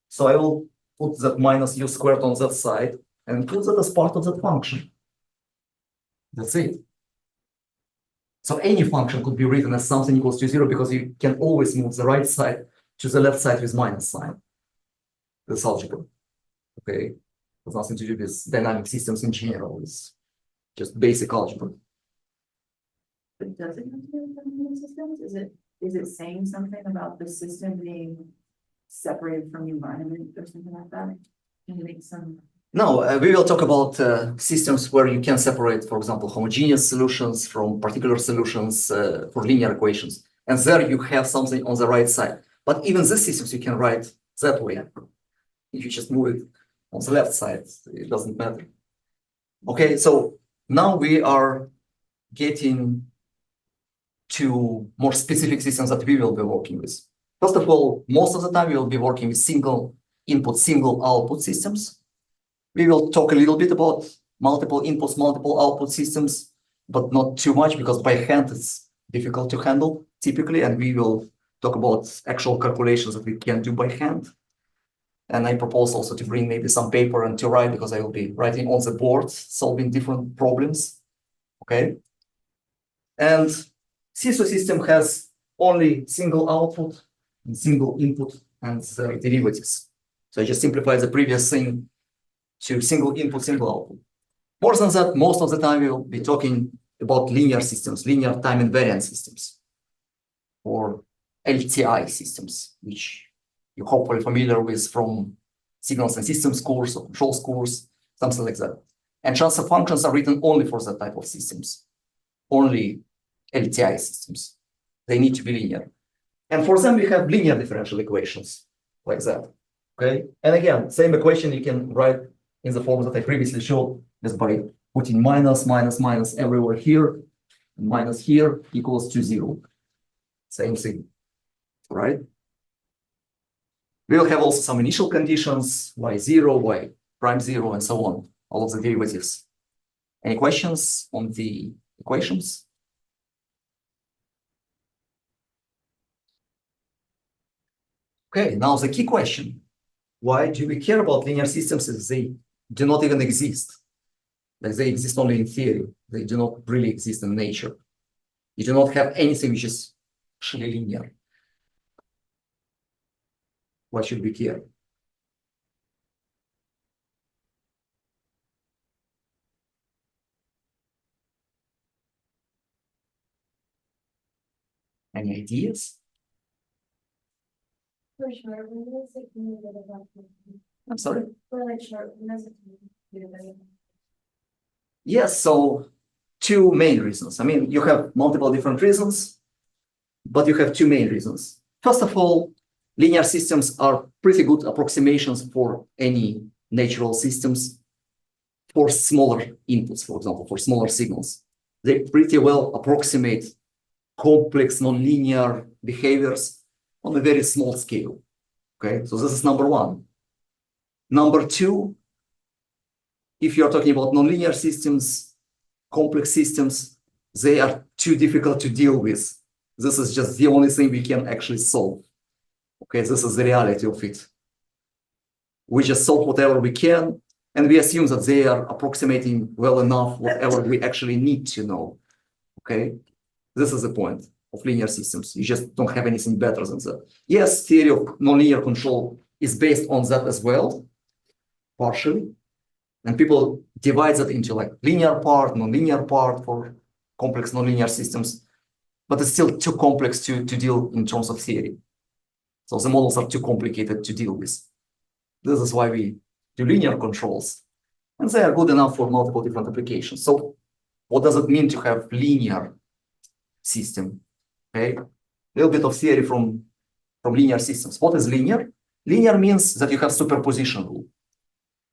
So I will put that minus u squared on that side and include that as part of that function. That's it. So any function could be written as something equals to 0 because you can always move the right side to the left side with minus sign. That's algebra. Okay. Has nothing to do with dynamic systems in general. It's just basic algebra. But does it have to do with dynamic systems? Is it saying something about the system being separated from the environment or something like that? Can you make some? No, we will talk about systems where you can separate, for example, homogeneous solutions from particular solutions for linear equations. And there you have something on the right side. But even these systems you can write that way. If you just move it on the left side, it doesn't matter. Okay, so now we are getting to more specific systems that we will be working with. First of all, most of the time we will be working with single input, single output systems. We will talk a little bit about multiple inputs, multiple output systems, but not too much because by hand it's difficult to handle typically. And we will talk about actual calculations that we can do by hand. And I propose also to bring maybe some paper and to write because I will be writing on the board, solving different problems. Okay. And CISO system has only single output and single input and derivatives. So I just simplify the previous thing to single input, single output. More than that, most of the time we will be talking about linear systems, linear time invariant systems, or LTI systems, which you're hopefully familiar with from signals and systems course or controls course, something like that. And transfer functions are written only for that type of systems, only LTI systems. They need to be linear. And for them, we have linear differential equations like that. Okay. And again, same equation you can write in the form that I previously showed, just by putting minus, minus, minus everywhere here, and minus here equals to 0. Same thing, right? We will have also some initial conditions, y0, y prime 0, and so on, all of the derivatives. Any questions on the equations? Okay, now the key question. Why do we care about linear systems if they do not even exist? Like they exist only in theory. They do not really exist in nature. You do not have anything which is actually linear. Why should we care? Any ideas? For sure, when is it needed about? I'm sorry? For like short, when is it needed about? Yes, so two main reasons. I mean, you have multiple different reasons, but you have two main reasons. First of all, linear systems are pretty good approximations for any natural systems for smaller inputs, for example, for smaller signals. they pretty well approximate complex nonlinear behaviors on a very small scale. Okay, so this is number one. Number two, if you're talking about nonlinear systems, complex systems, they are too difficult to deal with. This is just the only thing we can actually solve. Okay, this is the reality of it. We just solve whatever we can, and we assume that they are approximating well enough whatever we actually need to know. Okay, this is the point of linear systems. You just don't have anything better than that. Yes, theory of nonlinear control is based on that as well, partially. And people divide that into like linear part, nonlinear part for complex nonlinear systems, but it's still too complex to deal in terms of theory. So the models are too complicated to deal with. This is why we do linear controls, and they are good enough for multiple different applications. So what does it mean to have linear system? Okay, a little bit of theory from linear systems. What is linear? Linear means that you have superposition rule.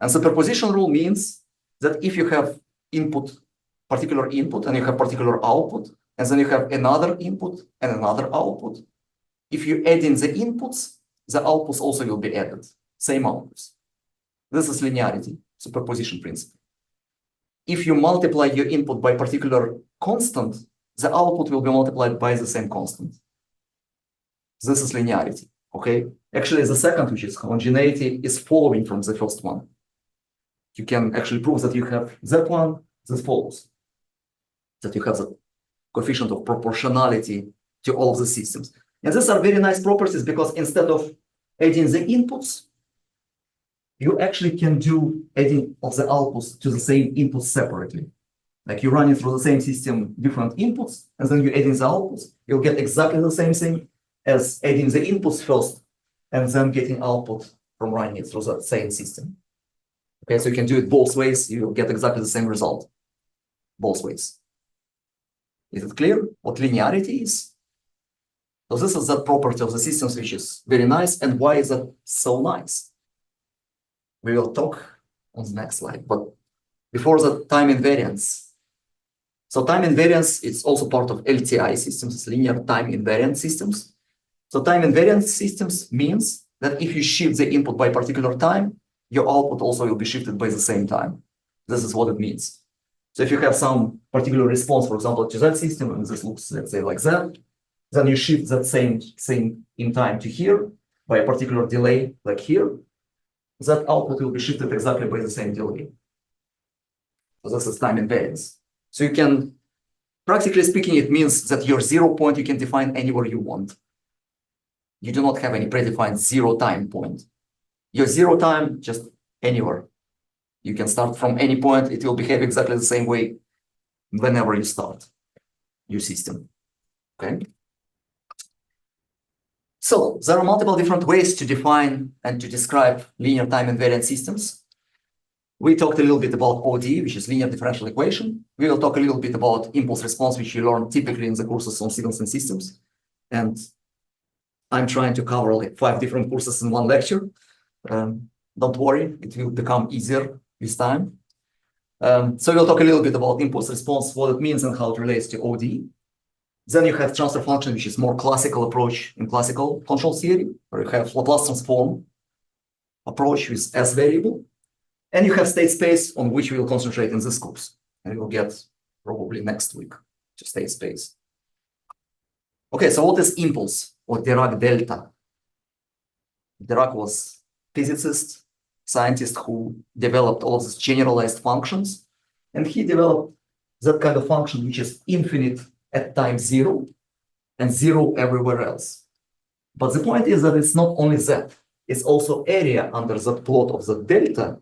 And superposition rule means that if you have particular input, and you have particular output, and then you have another input and another output, if you add in the inputs, the outputs also will be added, same outputs. This is linearity, superposition principle. If you multiply your input by particular constant, the output will be multiplied by the same constant. This is linearity, okay? Actually, the second, which is homogeneity, is following from the first one. You can actually prove that you have that one, this follows. That you have the coefficient of proportionality to all of the systems. And these are very nice properties because instead of adding the inputs, you actually can do adding of the outputs to the same inputs separately. Like you run it through the same system, different inputs, and then you add in the outputs, you'll get exactly the same thing as adding the inputs first and then getting output from running it through that same system. Okay, so you can do it both ways, you'll get exactly the same result, both ways. Is it clear what linearity is? So this is that property of the systems, which is very nice. And why is that so nice? We will talk on the next slide, but before that, time invariance. So time invariance is also part of LTI systems, linear time invariant systems. So time invariant systems means that if you shift the input by particular time, your output also will be shifted by the same time. This is what it means. So if you have some particular response, for example, to that system, and this looks, let's say, like that, then you shift that same thing in time to here by a particular delay, like here. That output will be shifted exactly by the same delay. So this is time invariance. So you can, practically speaking, it means that your 0 point you can define anywhere you want. You do not have any predefined 0 time point. Your 0 time, just anywhere. You can start from any point, it will behave exactly the same way whenever you start your system. Okay. So there are multiple different ways to define and to describe linear time invariant systems. We talked a little bit about ODE, which is linear differential equation. We will talk a little bit about impulse response, which you learn typically in the courses on signals and systems. And I'm trying to cover like 5 different courses in one lecture. Don't worry, it will become easier this time. So we'll talk a little bit about impulse response, what it means and how it relates to ODE. Then you have transfer function, which is more classical approach in classical control theory, where you have Laplace transform approach with S variable. And you have state space, on which we will concentrate in this course. And we will get probably next week to state space. Okay, so what is impulse or Dirac delta? Dirac was a physicist, scientist who developed all of these generalized functions. And he developed that kind of function, which is infinite at time 0 and 0 everywhere else. But the point is that it's not only that, it's also area under the plot of the delta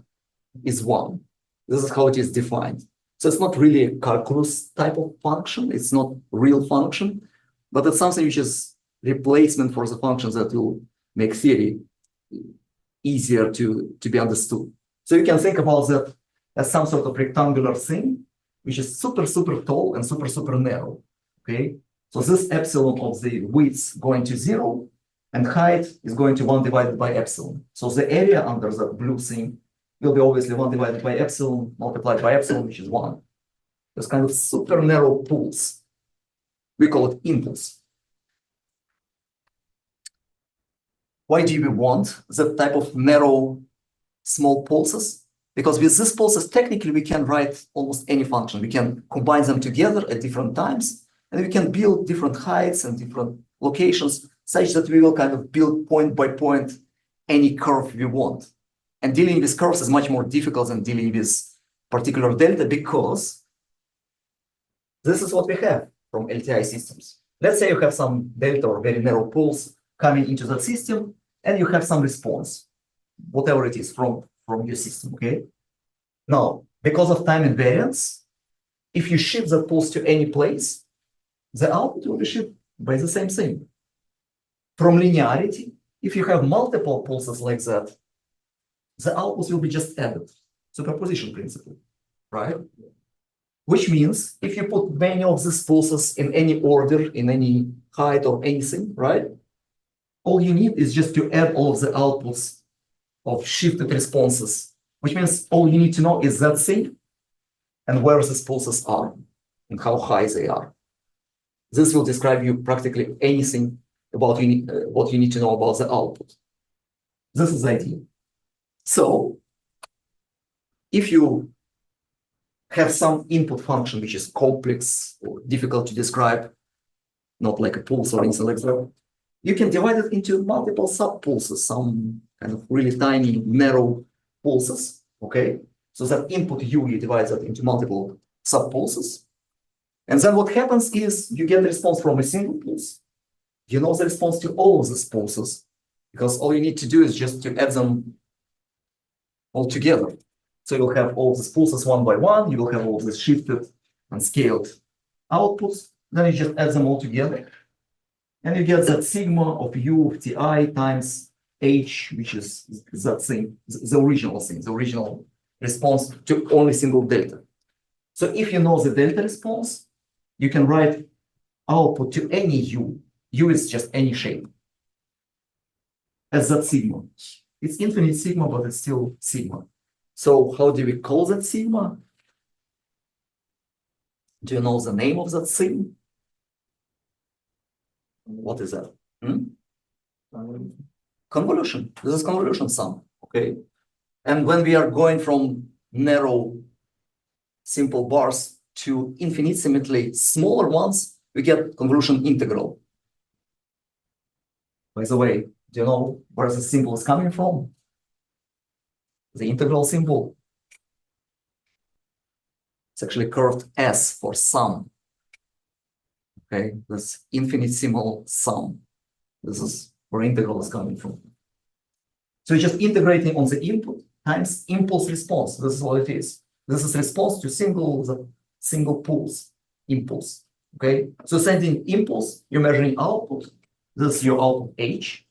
is 1. This is how it is defined. So it's not really a calculus type of function, it's not real function, but it's something which is replacement for the functions that will make theory easier to be understood. So you can think about that as some sort of rectangular thing, which is super, super tall and super, super narrow. Okay, so this epsilon of the width going to 0 and height is going to 1 divided by epsilon. So the area under the blue thing will be obviously 1 divided by epsilon multiplied by epsilon, which is 1. Those kind of super narrow pools. We call it impulse. Why do we want that type of narrow, small pulses? Because with these pulses, technically, we can write almost any function. We can combine them together at different times, and we can build different heights and different locations such that we will kind of build point by point any curve we want. And dealing with curves is much more difficult than dealing with particular delta because this is what we have from LTI systems. Let's say you have some delta or very narrow pulse coming into that system, and you have some response, whatever it is from your system, okay? Now, because of time invariance, if you shift that pulse to any place, the output will be shifted by the same thing. From linearity, if you have multiple pulses like that, the outputs will be just added. Superposition principle, right? Which means if you put many of these pulses in any order, in any height or anything, right? All you need is just to add all of the outputs of shifted responses, which means all you need to know is that thing and where these pulses are and how high they are. This will describe you practically anything about what you need to know about the output. This is the idea. So if you have some input function which is complex or difficult to describe, not like a pulse or anything like that, you can divide it into multiple sub-pulses, some kind of really tiny, narrow pulses, okay? So that input u, you divide that into multiple sub-pulses. And then what happens is you get the response from a single pulse. You know the response to all of these pulses, because all you need to do is just to add them all together. So you'll have all these pulses one by one, you will have all these shifted and scaled outputs, then you just add them all together. And you get that sigma of u of ti times h, which is that thing, the original thing, the original response to only single delta. So if you know the delta response, you can write output to any u. U is just any shape as that sigma. It's infinite sigma, but it's still sigma. So how do we call that sigma? Do you know the name of that thing? What is that? Convolution. This is convolution sum, okay? And when we are going from narrow, simple bars to infinitesimally smaller ones, we get convolution integral. By the way, do you know where the symbol is coming from? The integral symbol. It's actually curved S for sum. Okay, this infinitesimal sum. This is where integral is coming from. So you're just integrating on the input times impulse response. This is what it is. This is response to single pulse impulse. Okay, so sending impulse, you're measuring output. This is your output H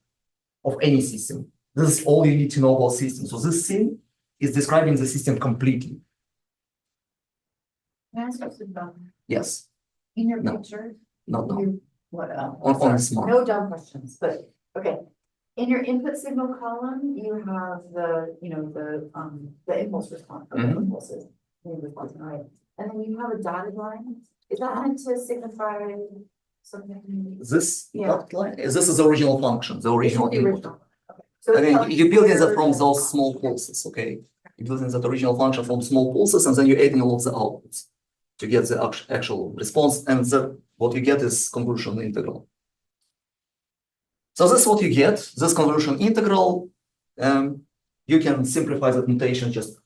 of any system. This is all you need to know about system. So this thing is describing the system completely. Can I ask you something? Yes. In your No. picture, No, no. you, what, On smart. no dumb questions, but, okay. In your input signal column, you have the, the impulse response, or the Mhm. impulses, response, right? And then you have a dotted line. Is that meant to signify something? This Yeah. dotted line, this is the original function, the original The input. original. Okay. So I it's mean, telling you're building that where from the- those small pulses, okay? You're building that original function from small pulses, and then you're adding all of the outputs to get the actual response, and what you get is convolution integral. So this is what you get, this convolution integral. You can simplify that notation just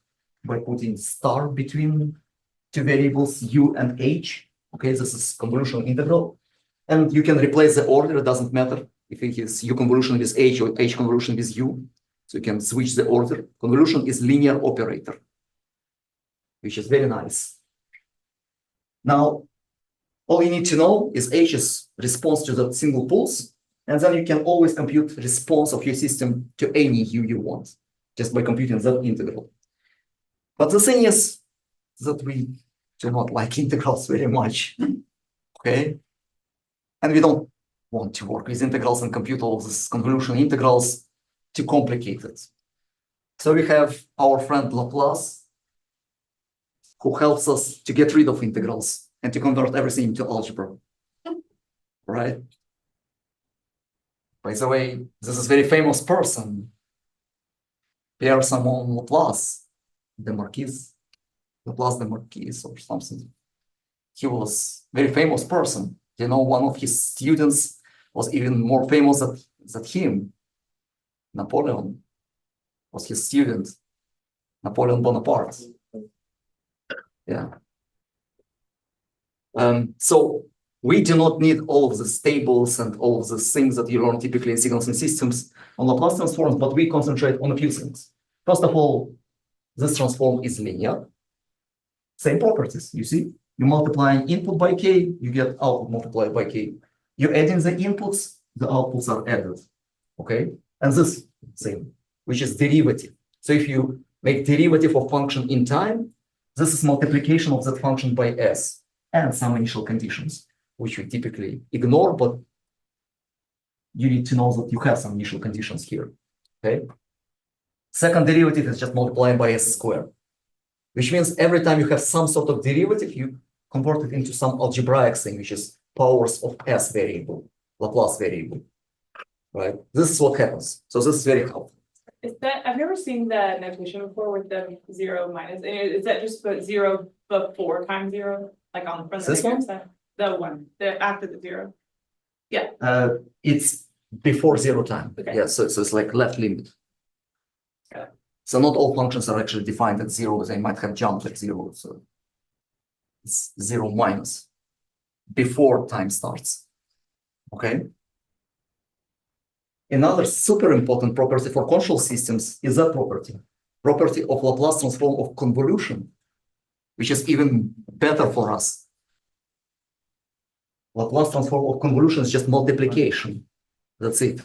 by putting star between two variables u and h. Okay, this is convolution integral. And you can replace the order, it doesn't matter if it is u convolution with h or h convolution with u. So you can switch the order. Convolution is linear operator, which is very nice. Now, all you need to know is h's response to that single pulse, and then you can always compute response of your system to any u you want, just by computing that integral. But the thing is that we do not like integrals very much, okay? And we don't want to work with integrals and compute all of these convolution integrals, too complicated. So we have our friend Laplace. who helps us to get rid of integrals and to convert everything into algebra, right? By the way, this is very famous person, Pierre Simon Laplace, Laplace the Marquis or something. He was very famous person. You know, one of his students was even more famous than him. Napoleon was his student. Napoleon Bonaparte. Yeah. So we do not need all of these tables and all of the things that you learn typically in signals and systems on Laplace transforms, but we concentrate on a few things. First of all, this transform is linear. Same properties, you see? You multiply input by k, you get output multiplied by k. You add in the inputs, the outputs are added, okay? And this same, which is derivative. So if you make derivative of function in time, this is multiplication of that function by s and some initial conditions, which we typically ignore, but you need to know that you have some initial conditions here, okay? Second derivative is just multiplying by s squared, which means every time you have some sort of derivative, you convert it into some algebraic thing, which is powers of s variable, Laplace variable, right? This is what happens. So this is very helpful. Is that, I've never seen the notation before with the 0 minus, and is that just put 0 before times 0, like on the front of This the one? side? The one, the after the 0. It's before 0 time. Okay. Yeah, so it's like left limit. Okay. So not all functions are actually defined at 0. They might have jumped at 0. So it's 0 minus before time starts. Okay. Another super important property for control systems is that property of Laplace transform of convolution, which is even better for us. Laplace transform of convolution is just multiplication. That's it.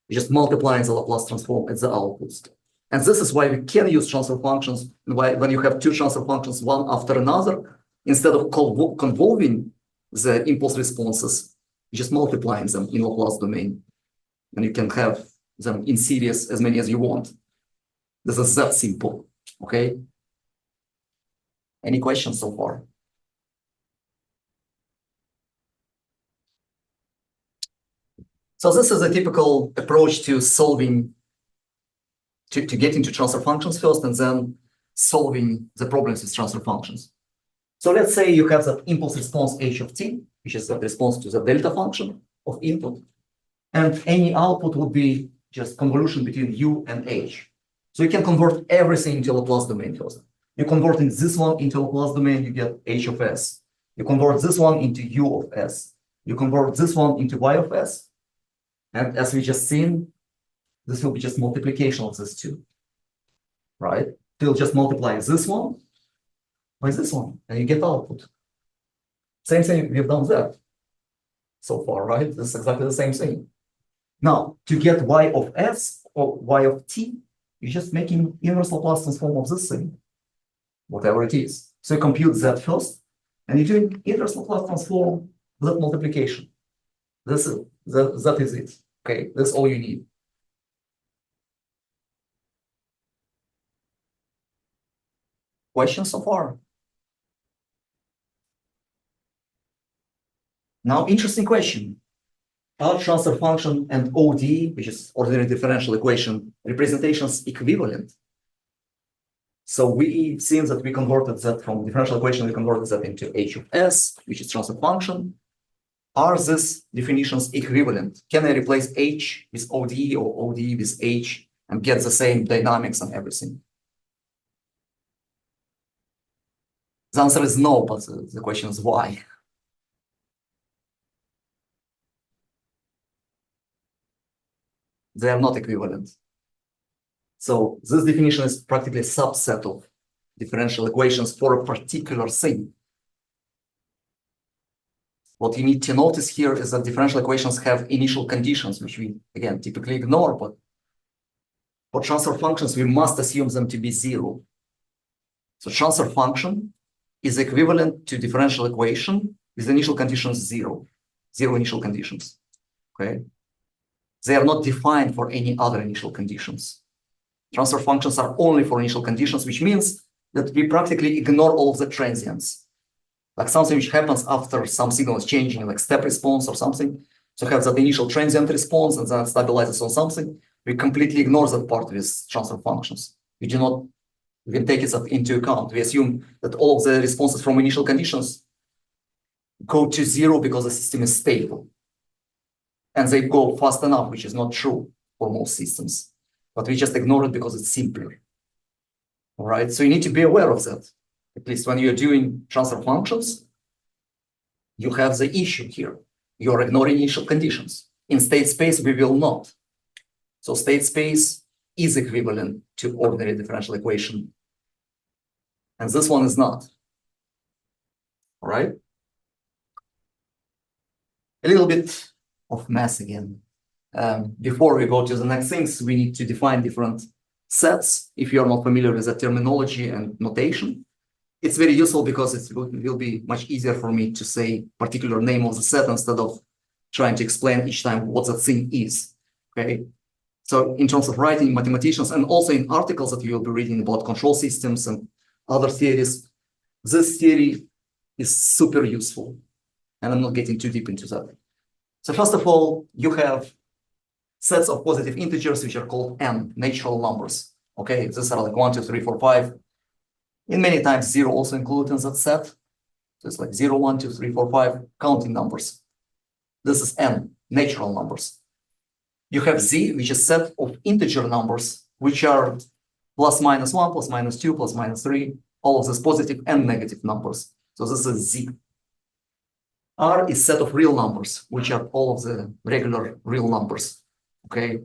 You're just multiplying the Laplace transform at the outputs. And this is why we can use transfer functions, and why when you have two transfer functions, one after another, instead of convolving the impulse responses, you just multiplying them in Laplace domain. And you can have them in series as many as you want. This is that simple, okay? Any questions so far? So this is a typical approach to solving, to get into transfer functions first and then solving the problems with transfer functions. So let's say you have that impulse response h of t, which is the response to the delta function of input. And any output would be just convolution between u and h. So you can convert everything into Laplace domain first. You converting this one into Laplace domain, you get h of s. You convert this one into u of s. You convert this one into y of s. And as we just seen, this will be just multiplication of these two, right? You'll just multiply this one by this one, and you get output. Same thing, we've done that so far, right? This is exactly the same thing. Now, to get y of s or y of t, you're just making inverse Laplace transform of this thing, whatever it is. So you compute that first, and you're doing inverse Laplace transform that multiplication. That is it. Okay, that's all you need. Questions so far? Now, interesting question. Are transfer function and ODE, which is ordinary differential equation, representations equivalent? So we've seen that we converted that from differential equation, we converted that into h of s, which is transfer function. Are these definitions equivalent? Can I replace h with ODE or ODE with h and get the same dynamics and everything? The answer is no, but the question is why? They are not equivalent. So this definition is practically a subset of differential equations for a particular thing. What you need to notice here is that differential equations have initial conditions, which we, again, typically ignore, but for transfer functions, we must assume them to be zero. So transfer function is equivalent to differential equation with initial conditions zero initial conditions, okay? They are not defined for any other initial conditions. Transfer functions are only for initial conditions, which means that we practically ignore all of the transients. Like something which happens after some signal is changing, like step response or something. So have that initial transient response and then it stabilizes on something. We completely ignore that part with transfer functions. We do not even take it into account. We assume that all of the responses from initial conditions go to zero because the system is stable. And they go fast enough, which is not true for most systems. But we just ignore it because it's simpler. All right, so you need to be aware of that. At least when you're doing transfer functions, you have the issue here. You're ignoring initial conditions. In state space, we will not. So state space is equivalent to ordinary differential equation. And this one is not. All right. A little bit of math again. Before we go to the next things, we need to define different sets. If you're not familiar with the terminology and notation, it's very useful because it will be much easier for me to say particular name of the set instead of trying to explain each time what that thing is. Okay. So in terms of writing, mathematicians, and also in articles that you will be reading about control systems and other theories, this theory is super useful. And I'm not getting too deep into that. So first of all, you have sets of positive integers, which are called n, natural numbers. Okay, these are like 1, 2, 3, 4, 5. In many times, 0 also included in that set. So it's like 0, 1, 2, 3, 4, 5, counting numbers. This is n, natural numbers. You have z, which is set of integer numbers, which are plus minus 1, plus minus 2, plus minus 3, all of these positive and negative numbers. So this is z. R is set of real numbers, which are all of the regular real numbers. Okay,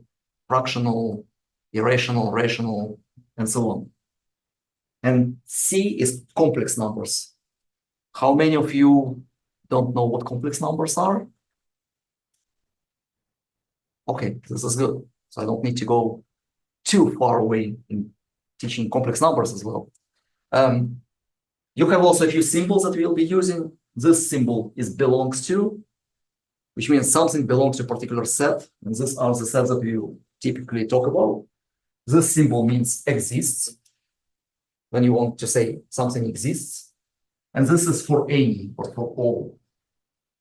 fractional, irrational, rational, and so on. And C is complex numbers. How many of you don't know what complex numbers are? Okay, this is good. So I don't need to go too far away in teaching complex numbers as well. You have also a few symbols that we'll be using. This symbol is belongs to, which means something belongs to a particular set. And these are the sets that we typically talk about. This symbol means exists, when you want to say something exists. And this is for any or for all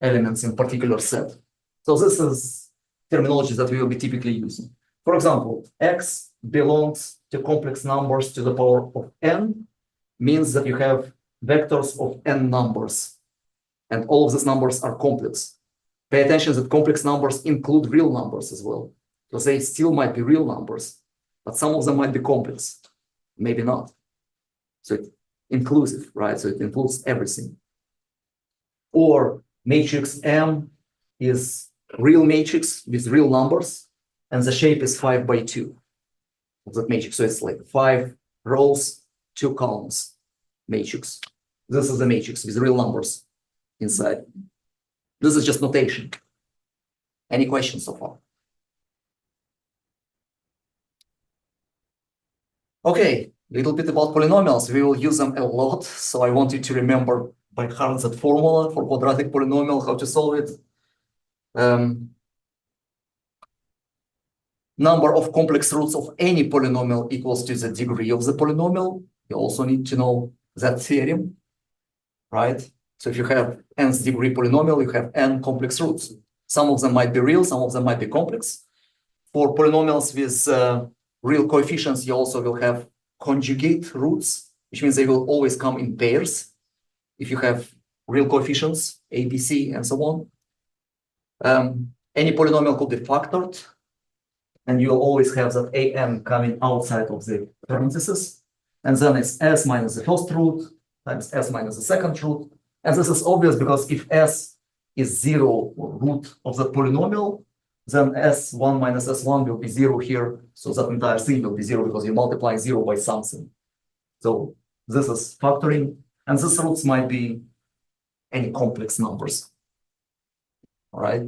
elements in particular set. So this is terminology that we will be typically using. For example, x belongs to complex numbers to the power of n, means that you have vectors of n numbers. And all of these numbers are complex. Pay attention that complex numbers include real numbers as well. So they still might be real numbers, but some of them might be complex, maybe not. So it's inclusive, right? So it includes everything. Or matrix M is real matrix with real numbers, and the shape is 5 by 2 of that matrix. So it's like 5 rows, 2 columns matrix. This is the matrix with real numbers inside. This is just notation. Any questions so far? Okay, a little bit about polynomials. We will use them a lot, so I want you to remember by heart that formula for quadratic polynomial, how to solve it. Number of complex roots of any polynomial equals to the degree of the polynomial. You also need to know that theorem, right? So if you have nth degree polynomial, you have n complex roots. Some of them might be real, some of them might be complex. For polynomials with real coefficients, you also will have conjugate roots, which means they will always come in pairs. If you have real coefficients, a, b, c, and so on. Any polynomial could be factored, and you'll always have that an coming outside of the parentheses. And then it's s minus the first root times s minus the second root. And this is obvious because if s is 0 root of the polynomial, then s1 minus s1 will be 0 here. So that entire thing will be 0 because you multiply 0 by something. So this is factoring. And these roots might be any complex numbers. All right.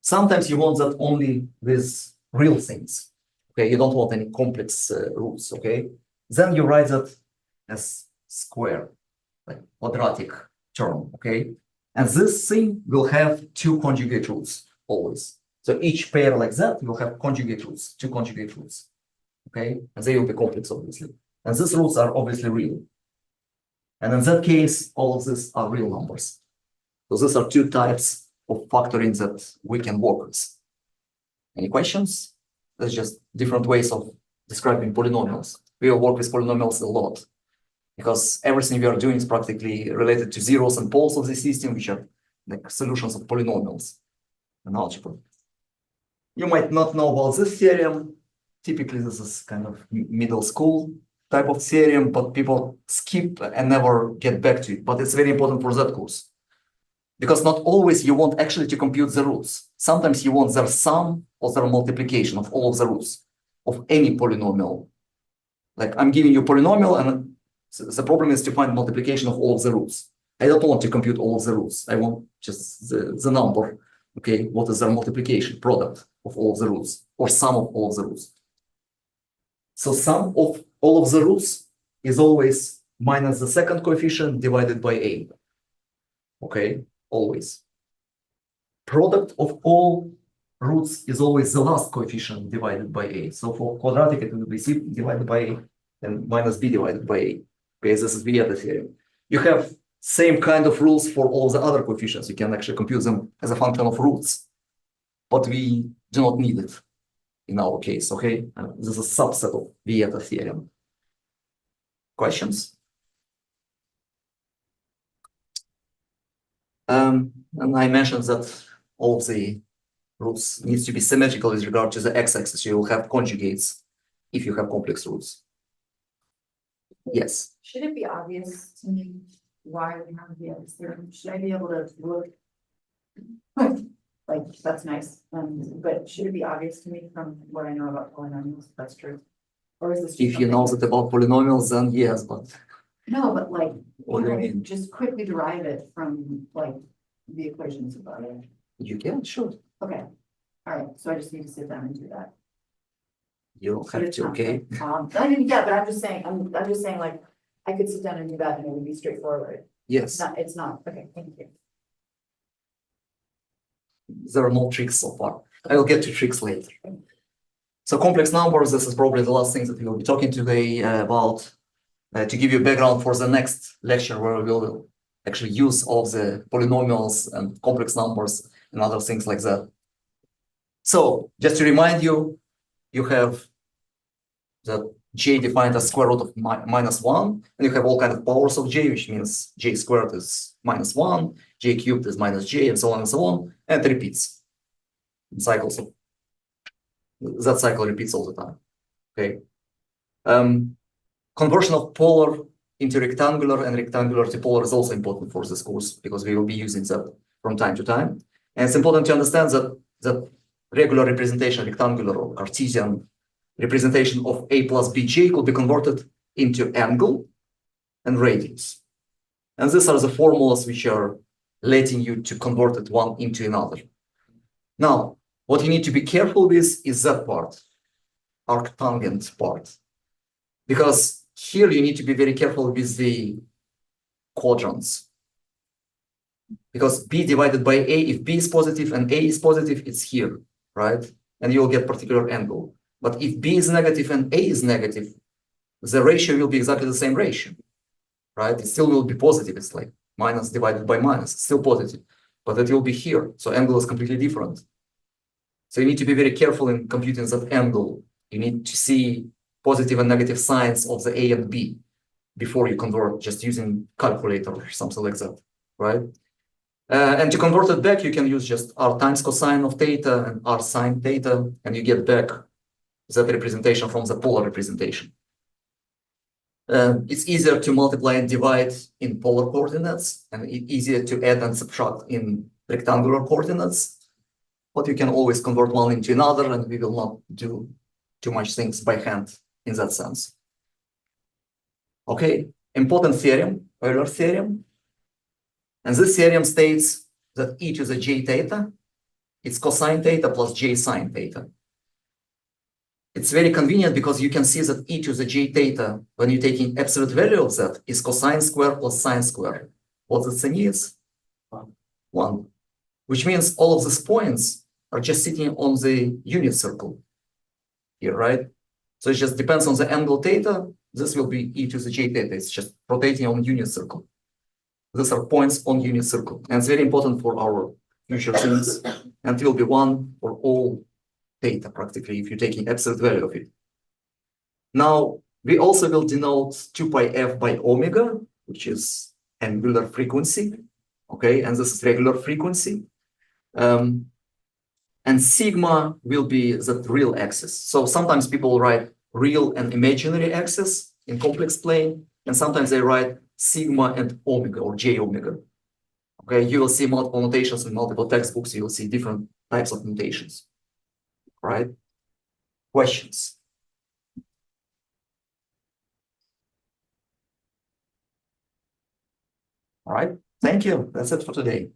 Sometimes you want that only with real things. Okay, you don't want any complex roots. Okay, then you write that as square, like quadratic term. Okay, and this thing will have 2 conjugate roots always. So each pair like that will have conjugate roots, 2 conjugate roots. okay? And they will be complex, obviously. And these roots are obviously real. And in that case, all of these are real numbers. So these are two types of factoring that we can work with. Any questions? That's just different ways of describing polynomials. We will work with polynomials a lot because everything we are doing is practically related to zeros and poles of the system, which are like solutions of polynomials in algebra. You might not know about this theorem. Typically, this is kind of middle school type of theorem, but people skip and never get back to it. But it's very important for that course. Because not always you want actually to compute the roots. Sometimes you want their sum or their multiplication of all of the roots of any polynomial. Like I'm giving you a polynomial and the problem is to find multiplication of all of the roots. I don't want to compute all of the roots. I want just the number. Okay, what is their multiplication, product of all of the roots or sum of all of the roots. So sum of all of the roots is always minus the second coefficient divided by a. Okay. Always. Product of all roots is always the last coefficient divided by a. So for quadratic, it will be c divided by a and minus b divided by a. Okay, this is Vieta theorem. You have same kind of rules for all the other coefficients. You can actually compute them as a function of roots, but we do not need it in our case. Okay, this is a subset of Vieta theorem. Questions? And I mentioned that all of the roots needs to be symmetrical with regard to the x-axis. You will have conjugates if you have complex roots. Yes. Should it be obvious to me why we have the other theorem? Should I be able to look? Like, that's nice, but should it be obvious to me from what I know about polynomials, if that's true? Or is this? just If you know something that about polynomials, then yes, but No, but like, what do you can I mean? just quickly derive it from like the equations about it? You can, sure. Okay, all right, so I just need to sit down and do that. You don't But have it's to, not okay? like, I mean, yeah, but I'm just saying like, I could sit down and do that and it would be straightforward. Yes, It's not, okay, thank you. there are no tricks so far. I will get to tricks later. So complex numbers, this is probably the last thing that we will be talking today about. To give you a background for the next lecture where we will actually use all the polynomials and complex numbers and other things like that. So just to remind you, you have the j defined as square root of -1, and you have all kinds of powers of j, which means j squared is -1, j cubed is -j, and so on and so on, and it repeats. Cycles of that cycle repeats all the time. Okay. Conversion of polar into rectangular and rectangular to polar is also important for this course because we will be using that from time to time. And it's important to understand that regular representation, rectangular or Cartesian representation of a plus bj could be converted into angle and radius. And these are the formulas which are letting you to convert it one into another. Now, what you need to be careful with is that part, arctangent part, because here you need to be very careful with the quadrants. Because b divided by a, if b is positive and a is positive, it's here, right? And you'll get particular angle. But if b is negative and a is negative, the ratio will be exactly the same ratio, right? It still will be positive. It's like minus divided by minus, still positive, but it will be here. So angle is completely different. So you need to be very careful in computing that angle. You need to see positive and negative signs of the a and b before you convert, just using calculator or something like that, right? And to convert it back, you can use just r times cosine of theta and r sine theta, and you get back that representation from the polar representation. It's easier to multiply and divide in polar coordinates, and easier to add and subtract in rectangular coordinates. But you can always convert one into another, and we will not do too much things by hand in that sense. Okay, important theorem, Euler theorem. And this theorem states that e to the j theta, it's cosine theta plus j sine theta. It's very convenient because you can see that e to the j theta, when you're taking absolute value of that, is cosine square plus sine square. What the thing is? 1. Which means all of these points are just sitting on the unit circle here, right? So it just depends on the angle theta. This will be e to the j theta. It's just rotating on unit circle. These are points on unit circle. And it's very important for our future things. And it will be 1 for all theta practically if you're taking absolute value of it. Now, we also will denote 2 pi f by omega, which is angular frequency. Okay, and this is regular frequency. And sigma will be the real axis. So sometimes people write real and imaginary axis in complex plane, and sometimes they write sigma and omega or j omega. Okay, you will see multiple notations in multiple textbooks. You will see different types of notations. Right? Questions? All right. Thank you. That's it for today.